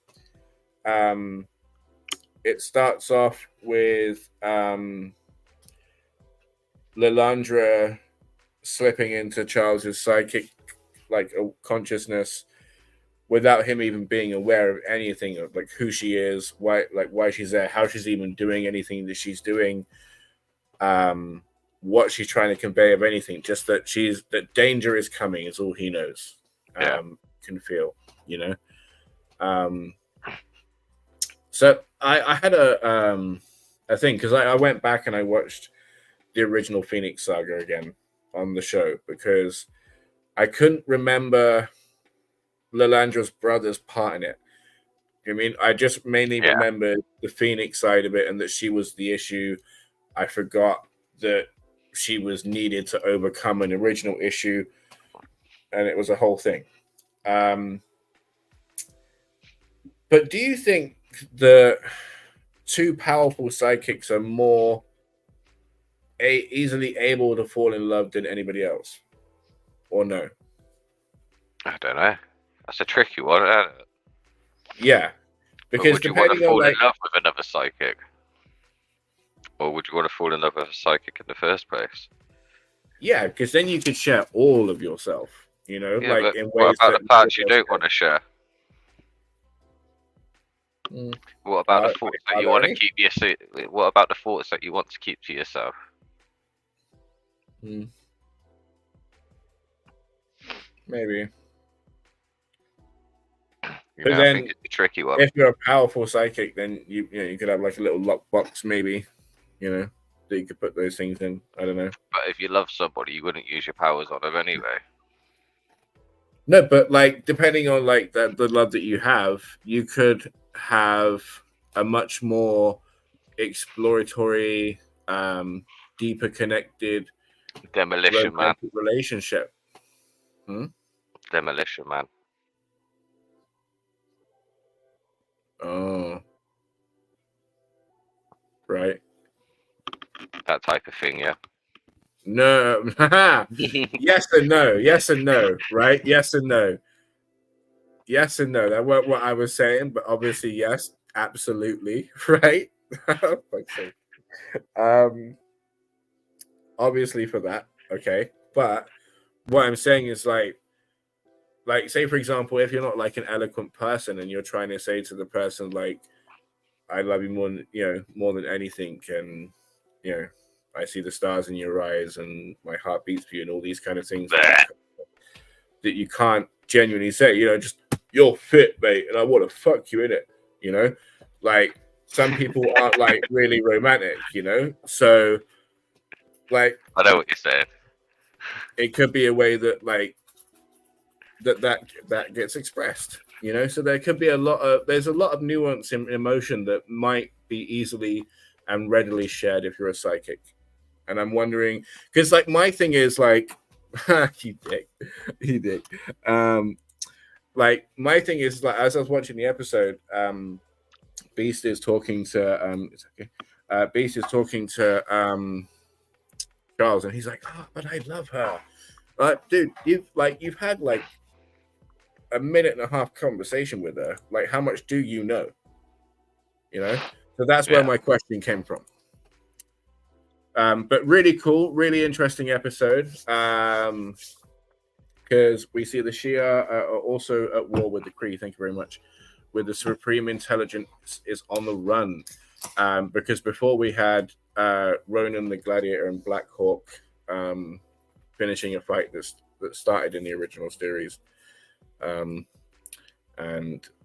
it starts off with Lilandra slipping into Charles's psychic, like, consciousness, without him even being aware of anything, of like who she is, why she's there, how she's even doing anything that she's doing, what she's trying to convey of anything. Just that danger is coming is all he knows. Can feel, you know. So I had a thing, because I went back and I watched the original Phoenix Saga again on the show because I couldn't remember Lilandra's brother's part in it. I mean, I just mainly remember the Phoenix side of it, and that she was the issue. I forgot that she was needed to overcome an original issue, and it was a whole thing. But do you think the two powerful sidekicks are more easily able to fall in love than anybody else, or no? I don't know. That's a tricky one, isn't it? Yeah, because would you want to depending on fall like, in love with another psychic, or would you want to fall in love with a psychic in the first place? yeah, because then you could share all of yourself, you know, Yeah, like but in what ways about that the parts you nobody else don't want to share? Mm. What about Are- the thoughts are that you there want to any? keep yourself? What about the thoughts that you want to keep to yourself? can. Maybe. You But know, I then, think it's a tricky one. if you're a powerful psychic, then you could have like a little lockbox, maybe, you know, that you could put those things in. I don't know. But if you love somebody, you wouldn't use your powers on them anyway. No, but like depending on like the love that you have, you could have a much more exploratory, deeper connected, Demolition Man. romantic relationship. Demolition Man. Oh, right. That type of thing, yeah. No, yes and no, yes and no, right? Yes and no, yes and no. That weren't what I was saying, but obviously, yes, absolutely, right? Fuck's sake. Obviously for that, okay. But what I'm saying is like say for example, if you're not like an eloquent person and you're trying to say to the person like, "I love you more than more than anything," and I see the stars in your eyes and my heart beats for you, and all these kind of things that you can't genuinely say. Just you're fit, mate, and I want to fuck you in it. Like some people aren't like really romantic, so like I know what you're saying. it could be a way that like that gets expressed. So there could be there's a lot of nuance in emotion that might be easily and readily shared if you're a psychic. And I'm wondering, because like my thing is like, you dick. Like my thing is like, as I was watching the episode, Beast is talking to it's okay. Beast is talking to Charles, and he's like, "Oh, but I love her." Dude, you've had like a minute and a half conversation with her. Like, how much do you know? So that's where my question came from. But really cool, really interesting episode. Because we see the Shia are also at war with the Kree. Thank you very much. With the Supreme Intelligence is on the run. Because before we had Ronan the Gladiator and Black Hawk finishing a fight that started in the original series. And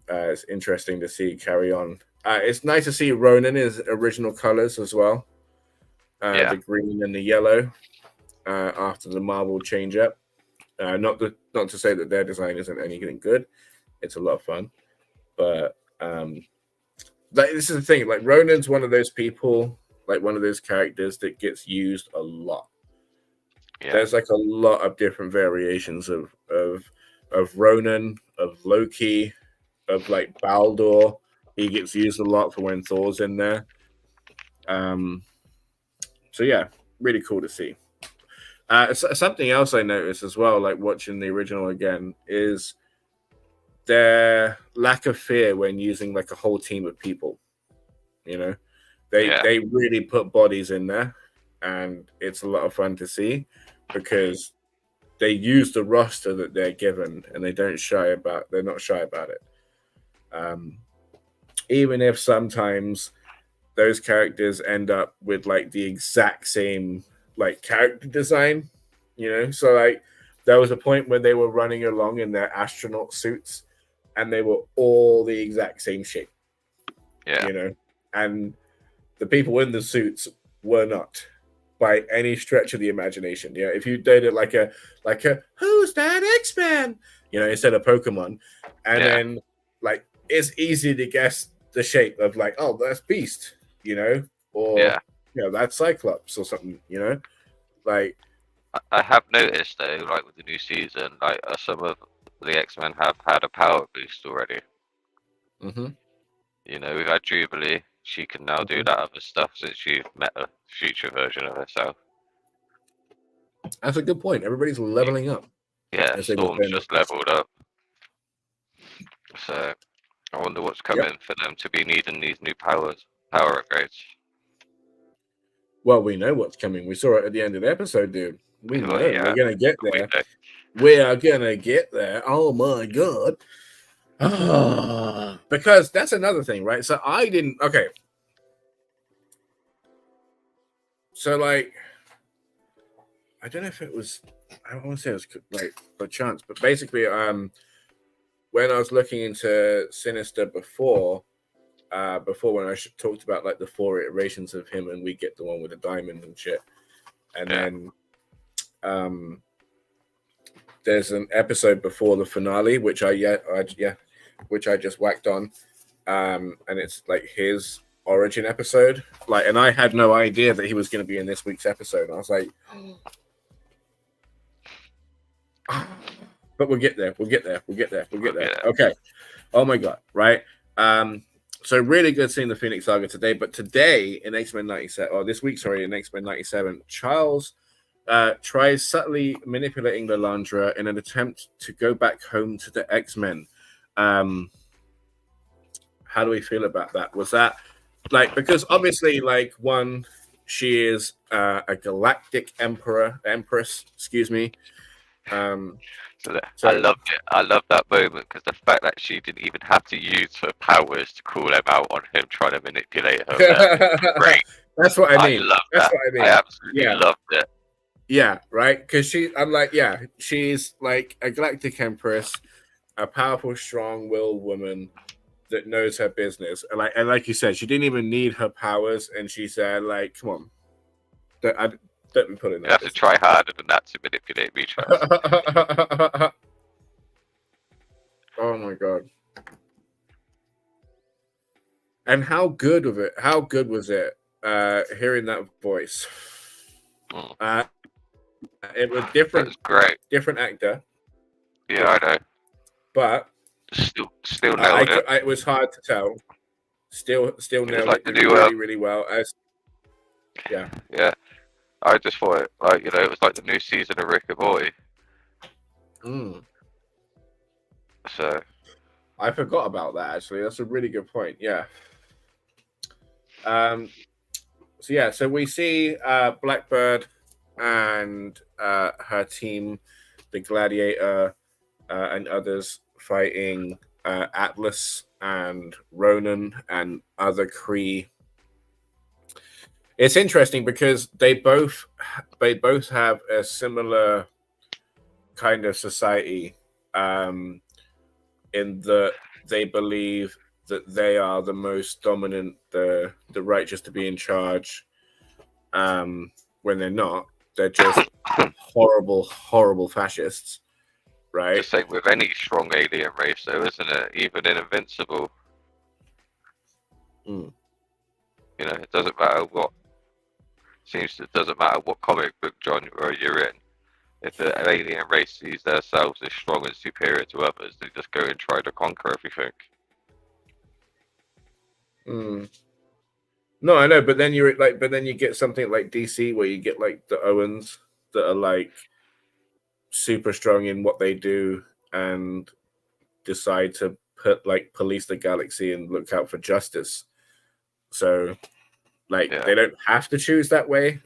it's interesting to see carry on. It's nice to see Ronan in his original colors as well. The green and the yellow after the Marvel change up. Not to say that their design isn't anything good. It's a lot of fun. But this is the thing. Like Ronan's one of those people, like one of those characters that gets used a lot. Yeah. There's like a lot of different variations of Ronan, of Loki, of like Baldur. He gets used a lot for when Thor's in there. So yeah, really cool to see. Something else I noticed as well, like watching the original again, is their lack of fear when using like a whole team of people. They really put bodies in there, and it's a lot of fun to see because they use the roster that they're given, and they're not shy about it. Even if sometimes those characters end up with like the exact same like character design, so like there was a point when they were running along in their astronaut suits and they were all the exact same shape. And the people in the suits were not by any stretch of the imagination. If you did it like a who's that X-Man, instead of Pokemon, and then like it's easy to guess the shape of like, oh, that's Beast, or Yeah. That's Cyclops or something, like. I have noticed though, like with the new season, like some of the X-Men have had a power boost already. Mm-hmm. We've had Jubilee. She can now do that other stuff since she's met a future version of herself. That's a good point. Everybody's leveling up. Yeah, as they Storm's return. just leveled up. So I wonder what's coming for them to be needing these new power upgrades. Well, we know what's coming. We saw it at the end of the episode, dude. We know yeah. we're gonna get there. We are gonna get there. Oh my god. Because that's another thing, right? So I didn't. Okay. So like, I don't know if it was. I don't want to say it was like by chance, but basically, when I was looking into Sinister before when I talked about like the 4 iterations of him, and we get the one with the diamond and shit, and then there's an episode before the finale which I just whacked on, and it's like his origin episode, like, and I had no idea that he was going to be in this week's episode. I was like, but we'll get there. Okay. Oh my god. Right. So really good seeing the Phoenix Saga today. But today in X-Men 97, or this week, sorry, in X-Men 97, Charles tries subtly manipulating Lilandra in an attempt to go back home to the X-Men. How do we feel about that? Was that because obviously, one, she is a galactic empress, excuse me. I loved it. I loved that moment because the fact that she didn't even have to use her powers to call them out on him trying to manipulate her. Great. That's what I mean. That's what I mean. I absolutely loved it. Yeah, right. Because she's like a galactic empress, a powerful, strong-willed woman that knows her business. And like you said, she didn't even need her powers, and she said, like, "Come on, don't be putting that." You have to try harder than that to manipulate me, Charles. Oh my god! And how good was it? Hearing that voice. It was different. It was great. Different actor. Yeah, I know. But still nailed it. It was hard to tell. Still nailed like it really, really well. Yeah. I just thought it was like the new season of Rick and Morty. So I forgot about that actually. That's a really good point. Yeah. So we see Blackbird and her team, the Gladiator, and others fighting Atlas and Ronan and other Kree. It's interesting because they both have a similar kind of society, in that they believe that they are the most dominant, the righteous to be in charge. When they're not, they're just horrible fascists, right? the same with any strong alien race, though, isn't it? Even in Invincible, it doesn't matter what. It doesn't matter what comic book genre you're in. If an alien race sees themselves as strong and superior to others, they just go and try to conquer everything. No, I know, but then you get something like DC where you get like the Owens that are like super strong in what they do and decide to police the galaxy and look out for justice. So they don't have to choose that way,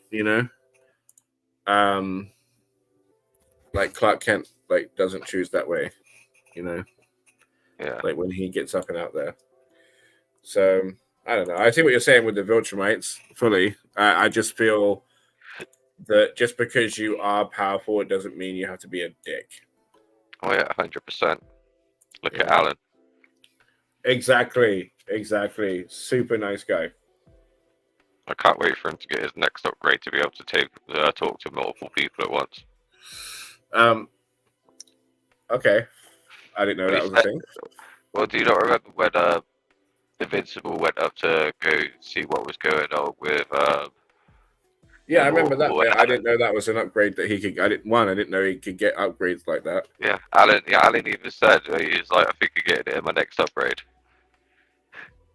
like Clark Kent doesn't choose that way, like when he gets up and out there. So I don't know. I see what you're saying with the Viltrumites fully. I just feel that just because you are powerful, it doesn't mean you have to be a dick. Oh yeah, 100%. Look at Alan. Exactly. Super nice guy. I can't wait for him to get his next upgrade to be able to talk to multiple people at once. Okay. I didn't know that was a thing. Well, do you not remember when Invincible went up to go see what was going on with Yeah, I remember that Immortal bit. and I Alan? didn't know that was an upgrade that he could. I didn't know he could get upgrades like that. Yeah, Alan even said he's like, I think you're getting it in my next upgrade.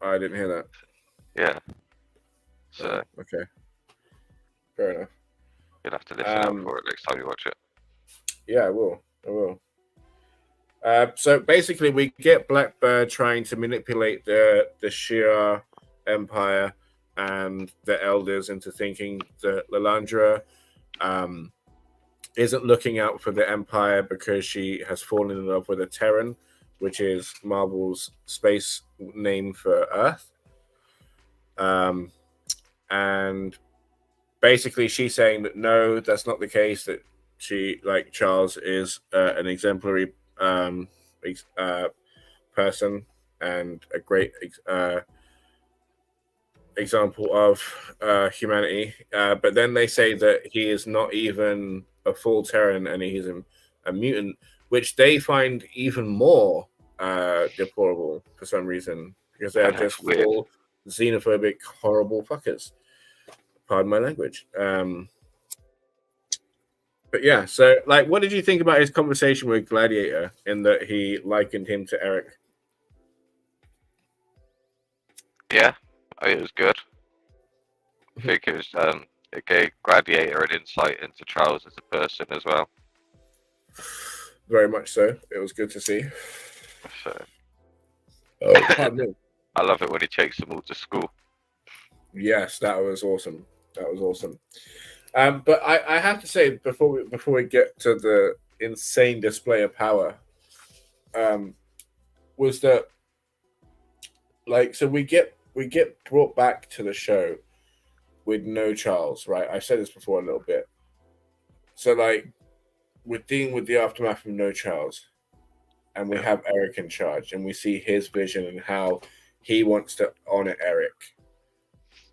I didn't hear that. Yeah. So Okay, fair enough. you'll have to listen out for it next time you watch it. Yeah, I will. So basically, we get Blackbird trying to manipulate the Shia Empire and the elders into thinking that Lalandra isn't looking out for the Empire because she has fallen in love with a Terran, which is Marvel's space name for Earth. And basically, she's saying that no, that's not the case. That she, like Charles, is an exemplary person and a great example of humanity. But then they say that he is not even a full Terran and he's a mutant, which they find even more deplorable for some reason because they're just full xenophobic, horrible fuckers. Pardon my language. But yeah, so like, what did you think about his conversation with Gladiator in that he likened him to Eric? Yeah, it was good. I think it was it gave Gladiator an insight into Charles as a person as well. Very much so. It was good to see. So, Pardon me. I love it when he takes them all to school. Yes, that was awesome. But I have to say before we get to the insane display of power, was that like, so we get brought back to the show with no Charles, right? I've said this before a little bit. So like, we're dealing with the aftermath of no Charles, and we have Eric in charge, and we see his vision and how he wants to honor Eric.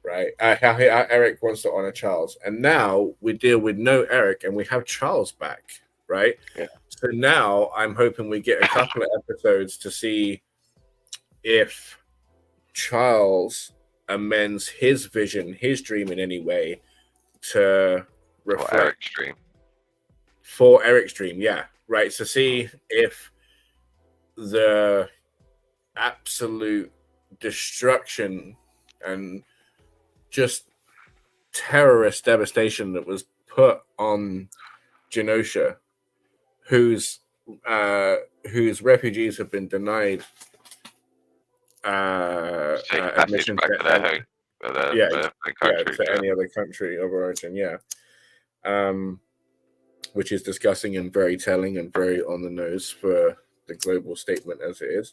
Right, how Eric wants to honor Charles, and now we deal with no Eric, and we have Charles back, right? Yeah. So now I'm hoping we get a couple of episodes to see if Charles amends his vision, his dream in any way to reflect for Eric's dream. Yeah, right. So see if the absolute destruction and just terrorist devastation that was put on Genosha, whose refugees have been denied admission back to their home, to any other country of origin, which is disgusting and very telling and very on the nose for the global statement as it is.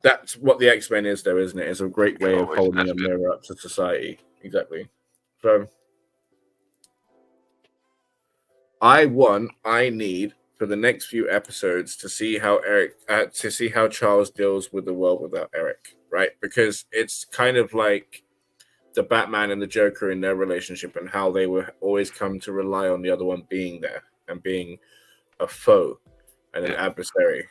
That's what the X-Men is, though, isn't it? It's a great way of holding a mirror up to society. Exactly. So, I need for the next few episodes to see how Charles deals with the world without Eric, right? Because it's kind of like the Batman and the Joker in their relationship and how they will always come to rely on the other one being there and being a foe and an adversary.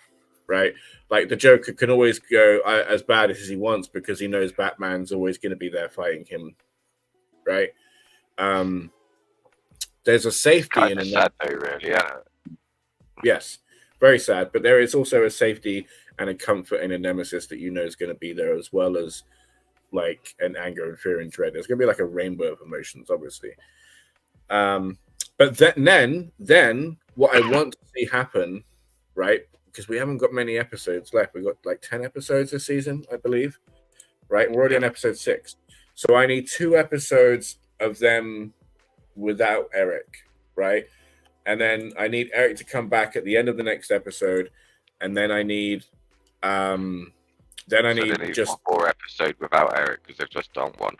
Right, like the Joker can always go as bad as he wants because he knows Batman's always going to be there fighting him. Right, there's a safety in it. Sad though, really. Yeah. Yes, very sad, but there is also a safety and a comfort in a nemesis that you know is going to be there, as well as like an anger and fear and dread. There's going to be like a rainbow of emotions, obviously. But then what I want to see happen, right? Because we haven't got many episodes left. We've got like 10 episodes this season, I believe. Right? We're already on episode 6. So I need 2 episodes of them without Eric, right? And then I need Eric to come back at the end of the next episode. And then I need just one more episode without Eric because they've just done one.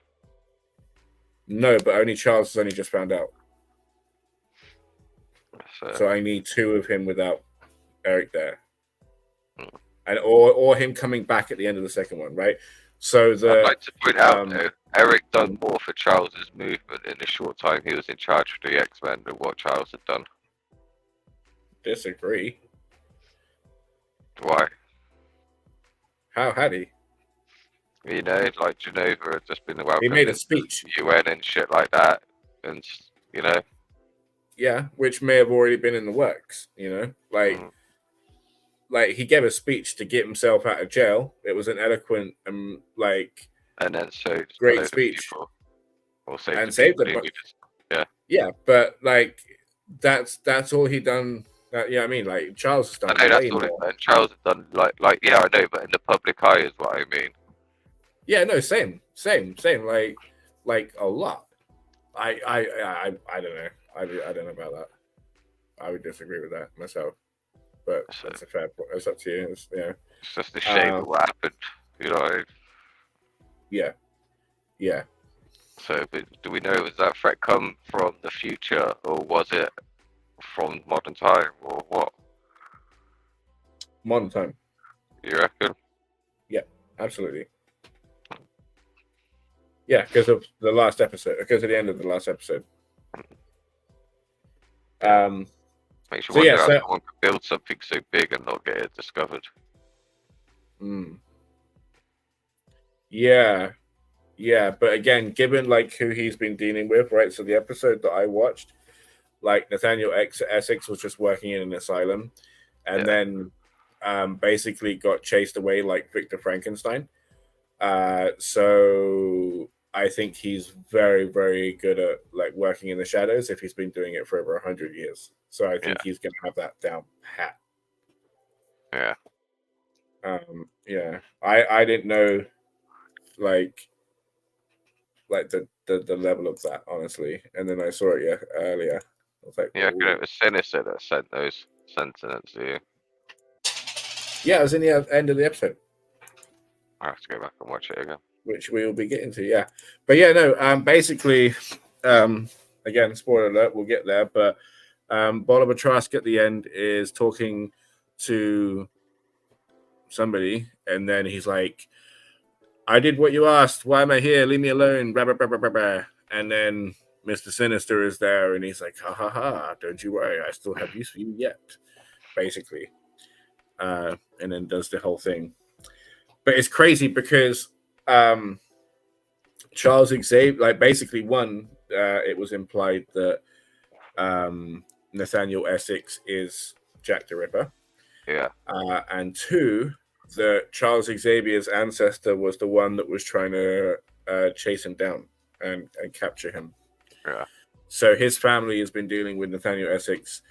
No, but only Charles has only just found out. So I need 2 of him without Eric there, and or him coming back at the end of the second one, right? So I'd like to point out, though, Eric done more for Charles's movement in the short time he was in charge of the X-Men than what Charles had done. Disagree. Why? How had he? You know, like Geneva had just been welcomed. He made a into speech. the UN and shit like that, and you know, Yeah, which may have already been in the works. You know, like he gave a speech to get himself out of jail. It was an eloquent and like and then saved a great load of speech people, or saved and the saved people them. he But needed. yeah, but like that's all he done. Yeah, I mean, like Charles has done I know way that's all it. more. And Charles had done like yeah, I know, but in the public eye is what I mean. Yeah, no, same. Like a lot. I don't know. I don't know about that. I would disagree with that myself. But So that's a fair point. It's up to you. It's, yeah. it's just a shame of what happened, you know. Yeah. Yeah. So, but do we know was that threat come from the future, or was it from modern time, or what? Modern time. You reckon? Absolutely. Yeah, because of the last episode. Because of the end of the last episode. Makes you So, wonder yeah, how so- someone could build something so big and not get it discovered. Yeah. Yeah, but again, given like who he's been dealing with, right? So the episode that I watched, like Nathaniel Essex was just working in an asylum, and then basically got chased away like Victor Frankenstein. So I think he's very, very good at like working in the shadows if he's been doing it for over 100 years. So I think he's going to have that down pat. Yeah. Yeah. I didn't know like the level of that, honestly. And then I saw it earlier. I was like, Yeah, ooh. it was Sinister that sent those sentiments to you. Yeah, it was in the end of the episode, I have to go back and watch it again. which we will be getting to. Yeah, but yeah, no. Basically, again, spoiler alert. We'll get there, but Bolivar Trask at the end is talking to somebody, and then he's like, "I did what you asked. Why am I here? Leave me alone." Blah, blah, blah, blah, blah, blah. And then Mr. Sinister is there, and he's like, "Ha ha ha! Don't you worry. I still have use for you yet." Basically. And then does the whole thing. But it's crazy because Charles Xavier, like basically it was implied that Nathaniel Essex is Jack the Ripper. Yeah. And two, that Charles Xavier's ancestor was the one that was trying to chase him down and capture him. Yeah. So his family has been dealing with Nathaniel Essex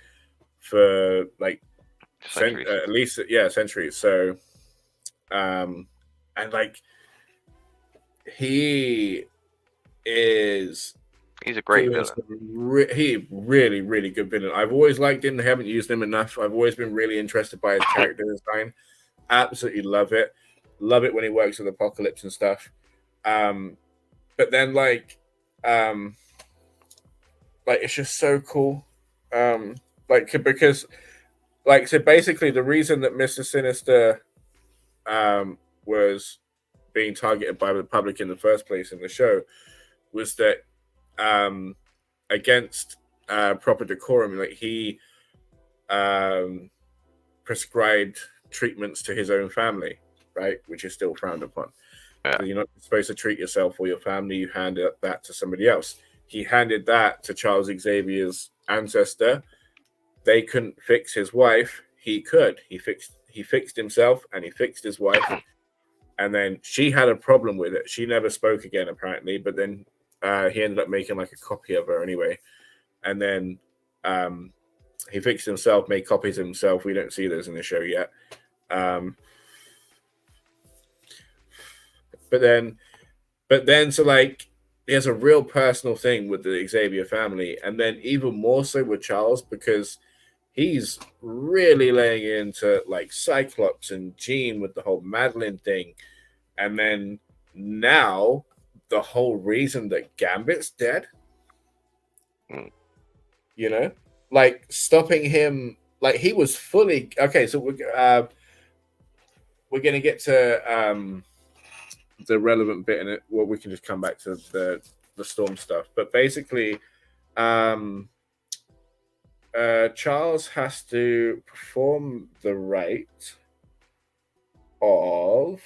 for like Centuries. at least centuries. So and like he's a great villain. He really, really good villain. I've always liked him. I haven't used him enough. I've always been really interested by his character design. Absolutely love it. Love it when he works with Apocalypse and stuff. But then like it's just so cool. Because so basically the reason that Mr. Sinister was being targeted by the public in the first place in the show was that against proper decorum, like he prescribed treatments to his own family, right, which is still frowned upon. So you're not supposed to treat yourself or your family. You hand that to somebody else. He handed that to Charles Xavier's ancestor. They couldn't fix his wife. He could. He fixed himself and he fixed his wife. And then she had a problem with it. She never spoke again, apparently. But then he ended up making like a copy of her anyway. And then he fixed himself, made copies of himself. We don't see those in the show yet. But then, so like, there's a real personal thing with the Xavier family, and then even more so with Charles because he's really laying into like Cyclops and Jean with the whole Madeline thing, and then now the whole reason that Gambit's dead, you know, like stopping him, like he was fully okay. So we're gonna get to the relevant bit in it. Well, we can just come back to the Storm stuff, but basically Charles has to perform the rite of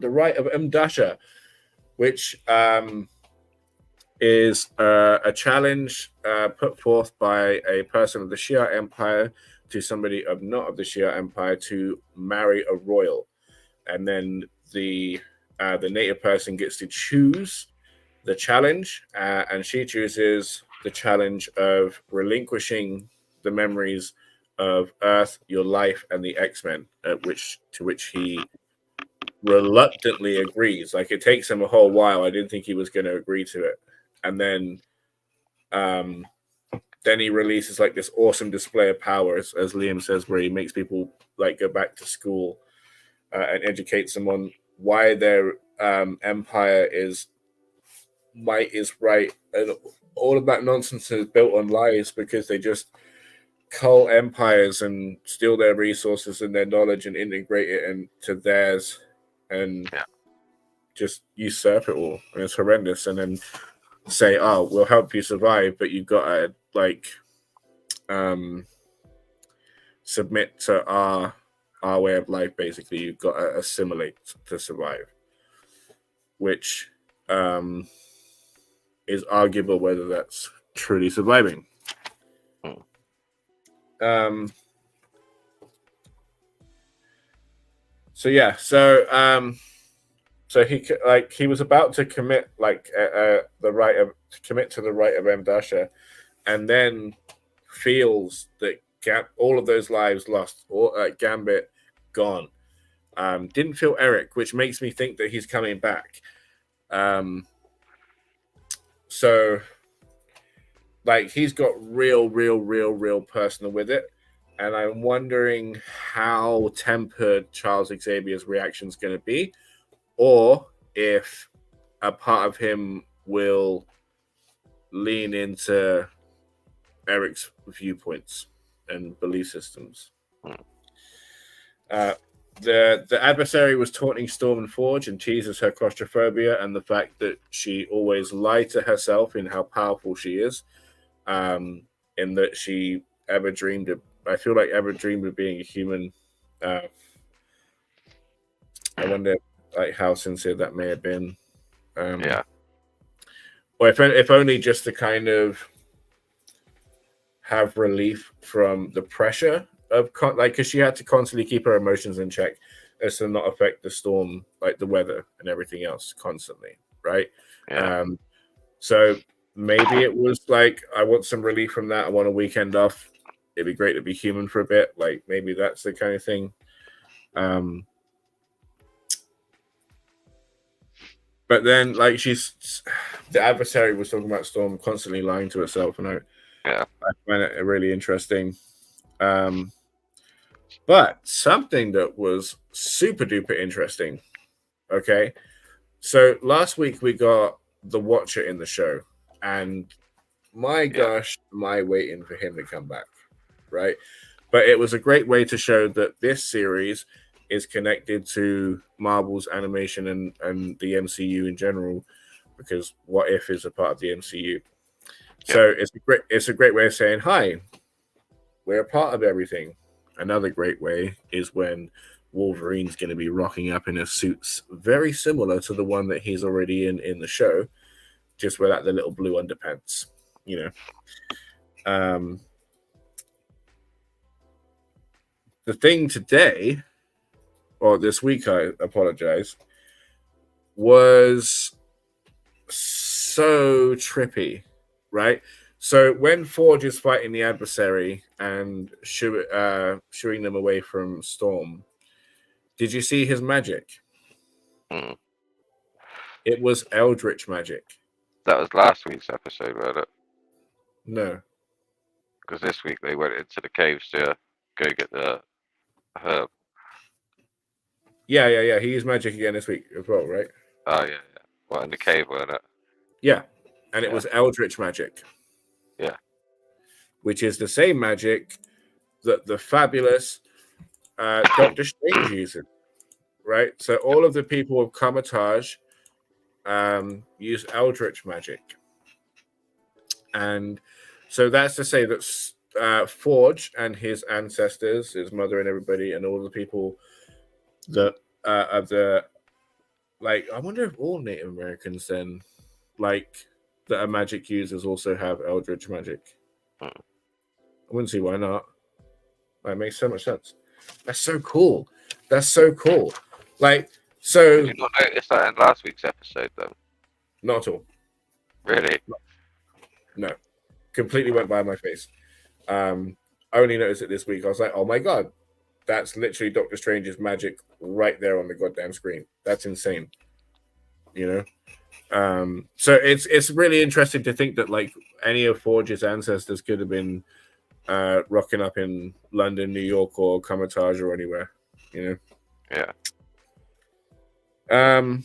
the Right of Mdasha, which is a challenge put forth by a person of the Shia Empire to somebody of not of the Shia Empire to marry a royal, and then the native person gets to choose the challenge, and she chooses the challenge of relinquishing the memories of Earth, your life, and the X-Men, to which he reluctantly agrees. Like, it takes him a whole while. I didn't think he was going to agree to it, and then he releases like this awesome display of power, as Liam says, where he makes people like go back to school and educates them on why their empire is might is right, and all of that nonsense is built on lies because they just cull empires and steal their resources and their knowledge and integrate it into theirs and just usurp it all, and it's horrendous. And then say, "Oh, we'll help you survive, but you've got to like submit to our way of life. Basically, you've got to assimilate to survive," which is arguable whether that's truly surviving. So he was about to commit to the right of Mdasha, and then feels that all of those lives lost, or Gambit gone. Didn't feel Eric, which makes me think that he's coming back. So like he's got real personal with it, and I'm wondering how tempered Charles Xavier's reaction is going to be, or if a part of him will lean into Eric's viewpoints and belief systems. The adversary was taunting Storm and Forge and teases her claustrophobia and the fact that she always lied to herself in how powerful she is, in that she ever dreamed of being a human. I wonder like how sincere that may have been. Or if only just to kind of have relief from the pressure of because she had to constantly keep her emotions in check as to not affect the storm, like the weather and everything else constantly, right? So maybe it was like, I want some relief from that. I want a weekend off. It'd be great to be human for a bit. Like maybe that's the kind of thing. But then like the adversary was talking about Storm constantly lying to herself, and I find it really interesting. But something that was super duper interesting. Okay. So last week we got the Watcher in the show, and my gosh, am I waiting for him to come back, right? But it was a great way to show that this series is connected to Marvel's animation and the MCU in general, because What If is a part of the MCU. So it's a great way of saying, hi, we're a part of everything. Another great way is when Wolverine's going to be rocking up in a suit very similar to the one that he's already in the show, just without the little blue underpants, you know. The thing today, or this week, I apologize, was so trippy, right? So when Forge is fighting the adversary and shooing them away from Storm, did you see his magic? It was Eldritch magic. That was last week's episode, wasn't it? No. Because this week they went into the caves to go get the herb. Yeah. He used magic again this week as well, right? Oh, yeah. Well, in the cave, wasn't it? Yeah. And it was Eldritch magic. Yeah. Which is the same magic that the fabulous Doctor Strange uses, right? So all of the people of Kamar-Taj use Eldritch magic. And so that's to say that Forge and his ancestors, his mother and everybody, and all the people that of the like. I wonder if all Native Americans then, like, that are magic users, also have Eldritch magic. I wouldn't see why not. That makes so much sense. That's so cool. That's so cool. Like, so. Did you not notice that in last week's episode, though? Not at all. Really? No. Completely went by my face. I only noticed it this week. I was like, oh my god, that's literally Doctor Strange's magic right there on the goddamn screen. That's insane. You know? So it's really interesting to think that, like, any of Forge's ancestors could have been rocking up in London, New York, or Kamatage or anywhere, you Yeah. know.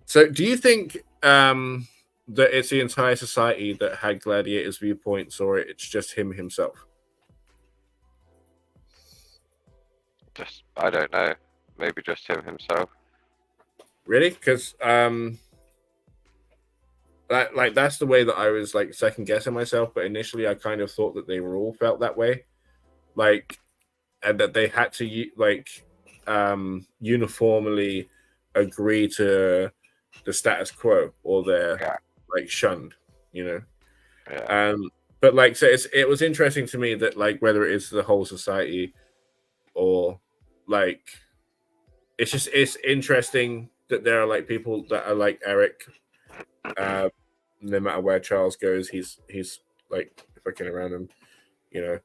So do you think that it's the entire society that had Gladiator's viewpoints, or it's just him himself? Just, I don't know. Maybe just him himself. Really? Because that's the way that I was, like, second guessing myself. But initially, I kind of thought that they were all felt that way, like, and that they had to uniformly agree to the status quo, or they're like shunned, you know. Yeah. But like, so it was interesting to me that, like, whether it is the whole society or, like, it's interesting that there are, like, people that are like Eric. No matter where Charles goes, he's like fucking around him, you know.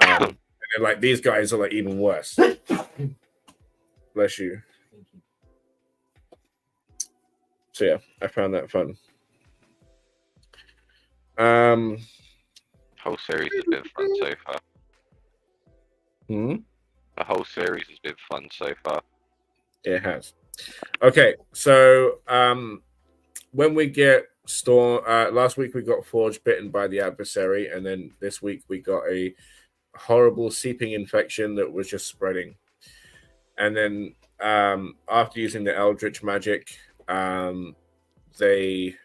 And then, like, these guys are, like, even worse. Bless you. So yeah, I found that fun. Whole series has been fun so far. The whole series has been fun so far. It has. Okay, so when we get Storm, last week we got Forge bitten by the adversary, and then this week we got a horrible seeping infection that was just spreading. And then after using the Eldritch magic, they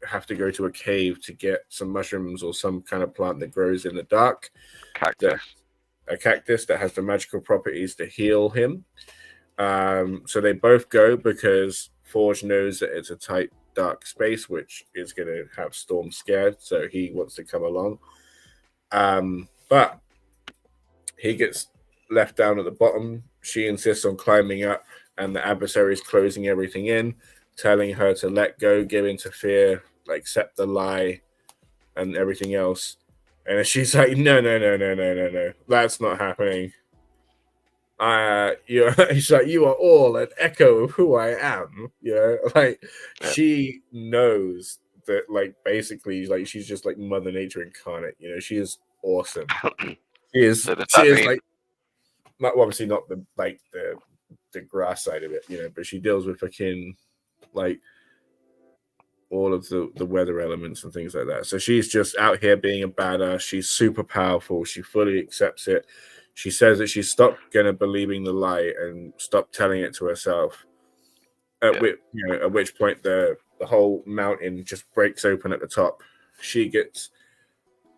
have to go to a cave to get some mushrooms or some kind of plant that grows in the dark. A cactus that has the magical properties to heal him. So they both go because Forge knows that it's a tight, dark space, which is going to have Storm scared. So he wants to come along. But he gets left down at the bottom. She insists on climbing up, and the adversary is closing everything in, telling her to let go, give in to fear, like, accept the lie and everything else. And she's like, no, that's not happening. She's like, you are all an echo of who I am. You know, like, she knows that, like, basically, like, she's just like Mother Nature incarnate. You know, she is awesome. She is. So she is like, obviously not the grass side of it, you know, but she deals with fucking, like, all of the weather elements and things like that. So she's just out here being a badass. She's super powerful. She fully accepts it. She says that she stopped gonna believing the lie and stopped telling it to herself. At which point the whole mountain just breaks open at the top. She gets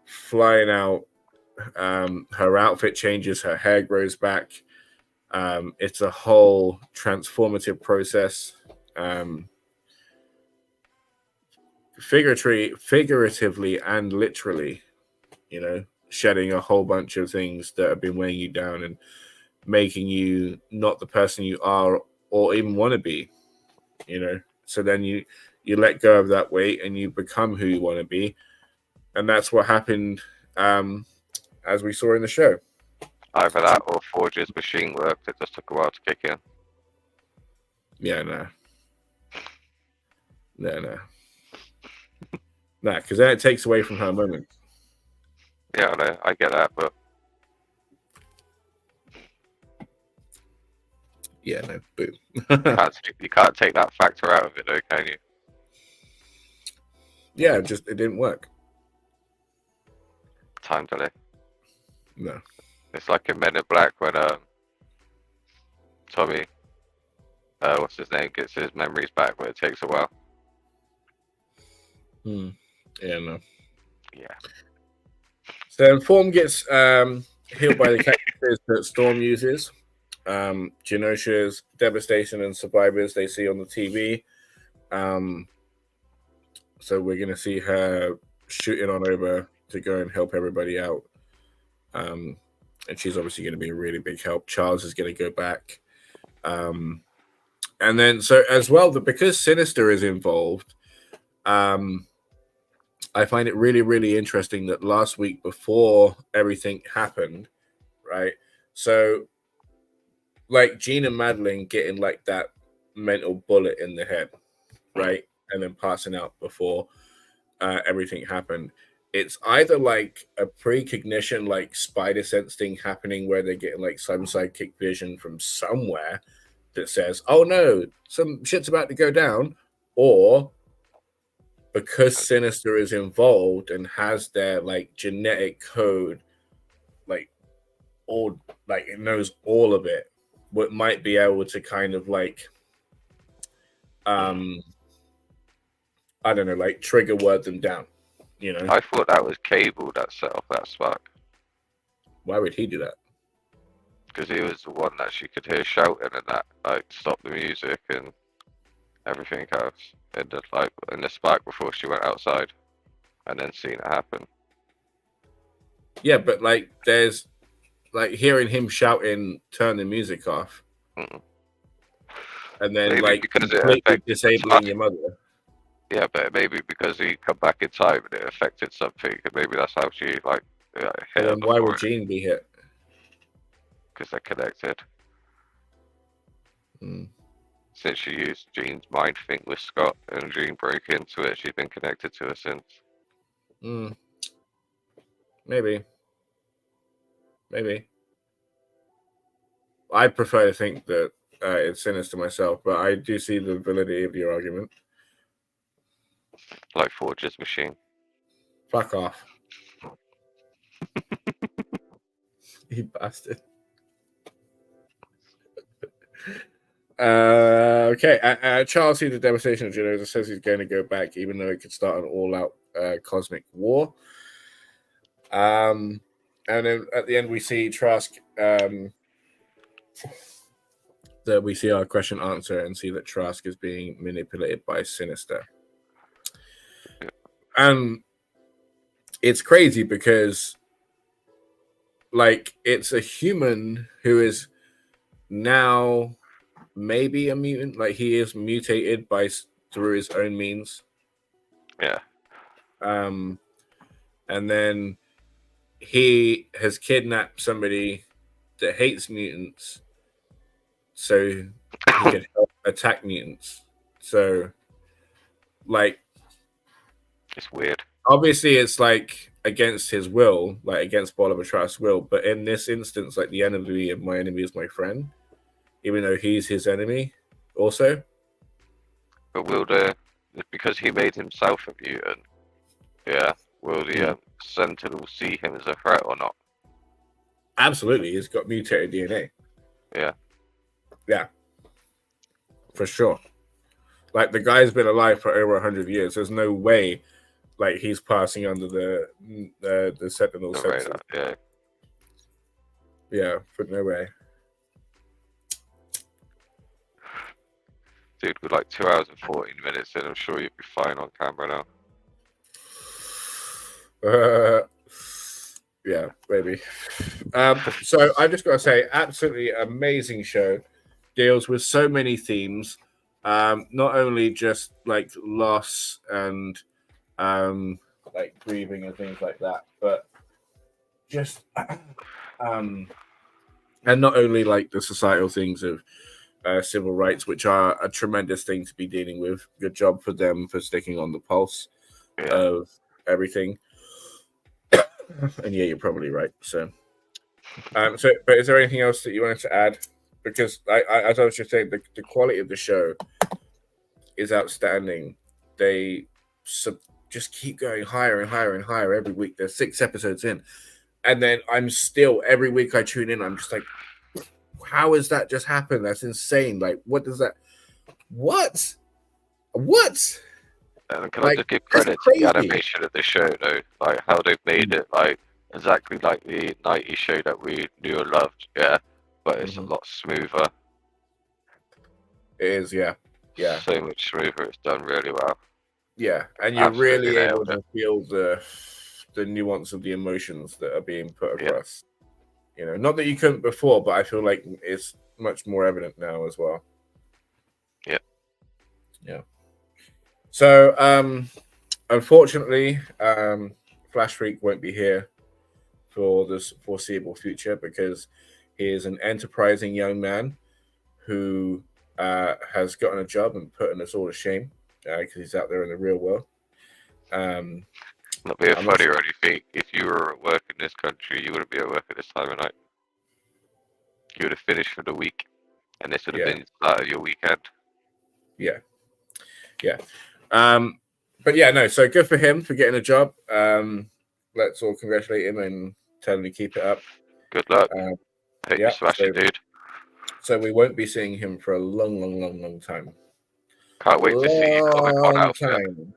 flying out. Her outfit changes. Her hair grows back. It's a whole transformative process. Figuratively and literally, you know, shedding a whole bunch of things that have been weighing you down and making you not the person you are or even want to be, you know. So then you let go of that weight and you become who you want to be. And that's what happened, as we saw in the show. Either that or Forge's machine worked. It just took a while to kick in. Yeah, no, because then it takes away from her moment. Yeah, I know, I get that, but yeah, no, boo. you can't take that factor out of it, though, can you? Yeah, it didn't work. Time delay. No. It's like in Men in Black when Tommy, what's his name, gets his memories back, but it takes a while. Yeah, no. Yeah. So Inform gets healed by the characters that Storm uses. Genosha's devastation and survivors they see on the TV. So we're going to see her shooting on over to go and help everybody out. And she's obviously going to be a really big help. Charles is going to go back. And then, so as well, because Sinister is involved, I find it really, really interesting that last week before everything happened, right? So, like Jean and Madeline getting like that mental bullet in the head, right? And then passing out before everything happened. It's either like a precognition, like spider sense thing happening where they're getting like some sidekick vision from somewhere that says, oh no, some shit's about to go down, or because Sinister is involved and has their like genetic code, like all like it knows all of it, what might be able to kind of like I don't know, like trigger word them down, you know. I thought that was Cable that set off that spark. Why would he do that? Because he was the one that she could hear shouting and that like stop the music and everything else. And just like in the spark before she went outside and then seeing it happen. Yeah, but like there's like hearing him shouting, turn the music off. Mm. And then Maybe like because it completely affected disabling your mother. Yeah, but maybe because he come back in time and it affected something, and maybe that's how she like hit her Then why would before Jean be hit? because they're connected. Mm. Since she used Jean's mind thing with Scott and Jean broke into it, she's been connected to her since. Mm. Maybe. I prefer to think that it's Sinister myself, but I do see the validity of your argument. Like Forge's machine. Fuck off. You bastard. Okay. Charles sees the devastation of Genoa, says he's going to go back, even though it could start an all-out cosmic war. And then at the end, we see Trask. That we see our question answer and see that Trask is being manipulated by Sinister. And it's crazy because, like, it's a human who is now maybe a mutant. Like, he is mutated through his own means. Yeah. And then he has kidnapped somebody that hates mutants so he can help attack mutants. So, like, It's weird. obviously it's like against his will, like against Bolivar Trask's will, but in this instance, like the enemy of my enemy is my friend, even though he's his enemy also. But will because he made himself a mutant, will the Sentinel see him as a threat or not? Absolutely, he's got mutated DNA. Yeah. For sure. Like, the guy's been alive for over 100 years. There's no way, like, he's passing under the Sentinel The sensor. radar, Yeah, for no way. Dude, with like 2 hours and 14 minutes in, I'm sure you'd be fine on camera now. Yeah, maybe. So I just got to say, absolutely amazing show. Deals with so many themes, not only just like loss and like grieving and things like that, but just and not only like the societal things of civil rights, which are a tremendous thing to be dealing with. Good job for them for sticking on the pulse of everything. And yeah, you're probably right. So, but is there anything else that you wanted to add? Because as I was just saying, the quality of the show is outstanding. They just keep going higher and higher and higher every week. There's 6 episodes in, and then I'm still every week I tune in. I'm just like, how has that just happened? That's insane. Like, what does that? What? And can I just give credit to the animation of the show, though? Like how they've made it like exactly like the 90s show that we knew and loved, yeah, but it's a Mhm. lot smoother. It is, yeah. Yeah. So much smoother. It's done really well. Yeah, and you're Absolutely really able nailed it. to feel the nuance of the emotions that are being put Yeah. across. You know, not that you couldn't before, but I feel like it's much more evident now as well. Yeah. Yeah. So, unfortunately, Flash Freak won't be here for this foreseeable future because he is an enterprising young man who has gotten a job and putting us all to shame because he's out there in the real world. Not being I'm not funny sure. or anything. If you were at work in this country, you wouldn't be at work at this time of night. You would have finished for the week, and this would have Yeah. been the start of your weekend. Yeah. But yeah, no. So good for him for getting a job. Let's all congratulate him and tell him to keep it up. Good luck. Um, Hope yeah, you smash it, dude. So we won't be seeing him for a long time. Can't wait to see you Comic-Con Long outfit. time.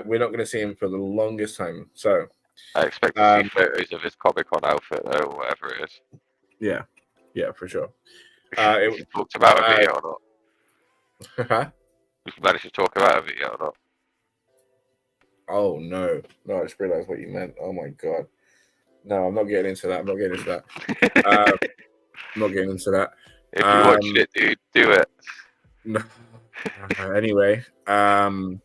We're not going to see him for the longest time. So I expect to see photos of his Comic-Con outfit, though, or whatever it is. yeah, for sure. If you talked about it yet or not. Huh? If you managed to talk about it yet or not. Oh no, I just realized what you meant. Oh my god, no, I'm not getting into that. I'm not getting into that. If you watch it, dude, do it. No. Anyway, no.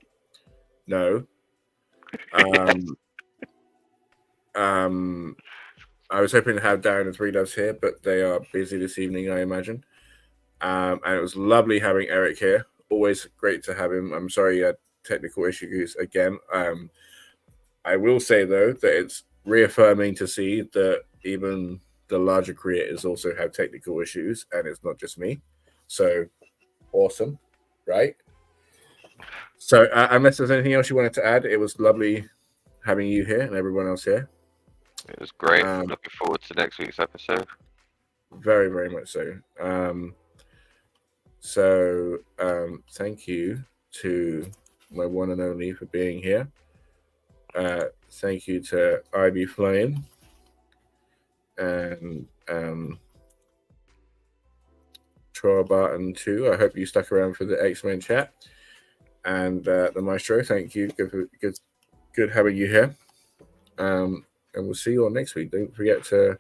I was hoping to have Darren and Three Doves here, but they are busy this evening, I imagine. And it was lovely having Eric here. Always great to have him. I'm sorry you had technical issues again. I will say, though, that it's reaffirming to see that even the larger creators also have technical issues, and it's not just me. So, awesome, right? So, unless there's anything else you wanted to add, it was lovely having you here and everyone else here. It was great. Looking forward to next week's episode. Very, very much so. Thank you to my one and only for being here. Thank you to Ivy Flame and Troy Barton too. I hope you stuck around for the X-Men chat. And the Maestro, thank you. Good having you here. And we'll see you all next week. Don't forget to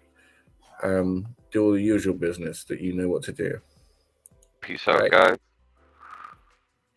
do all the usual business that you know what to do. Peace out, guys.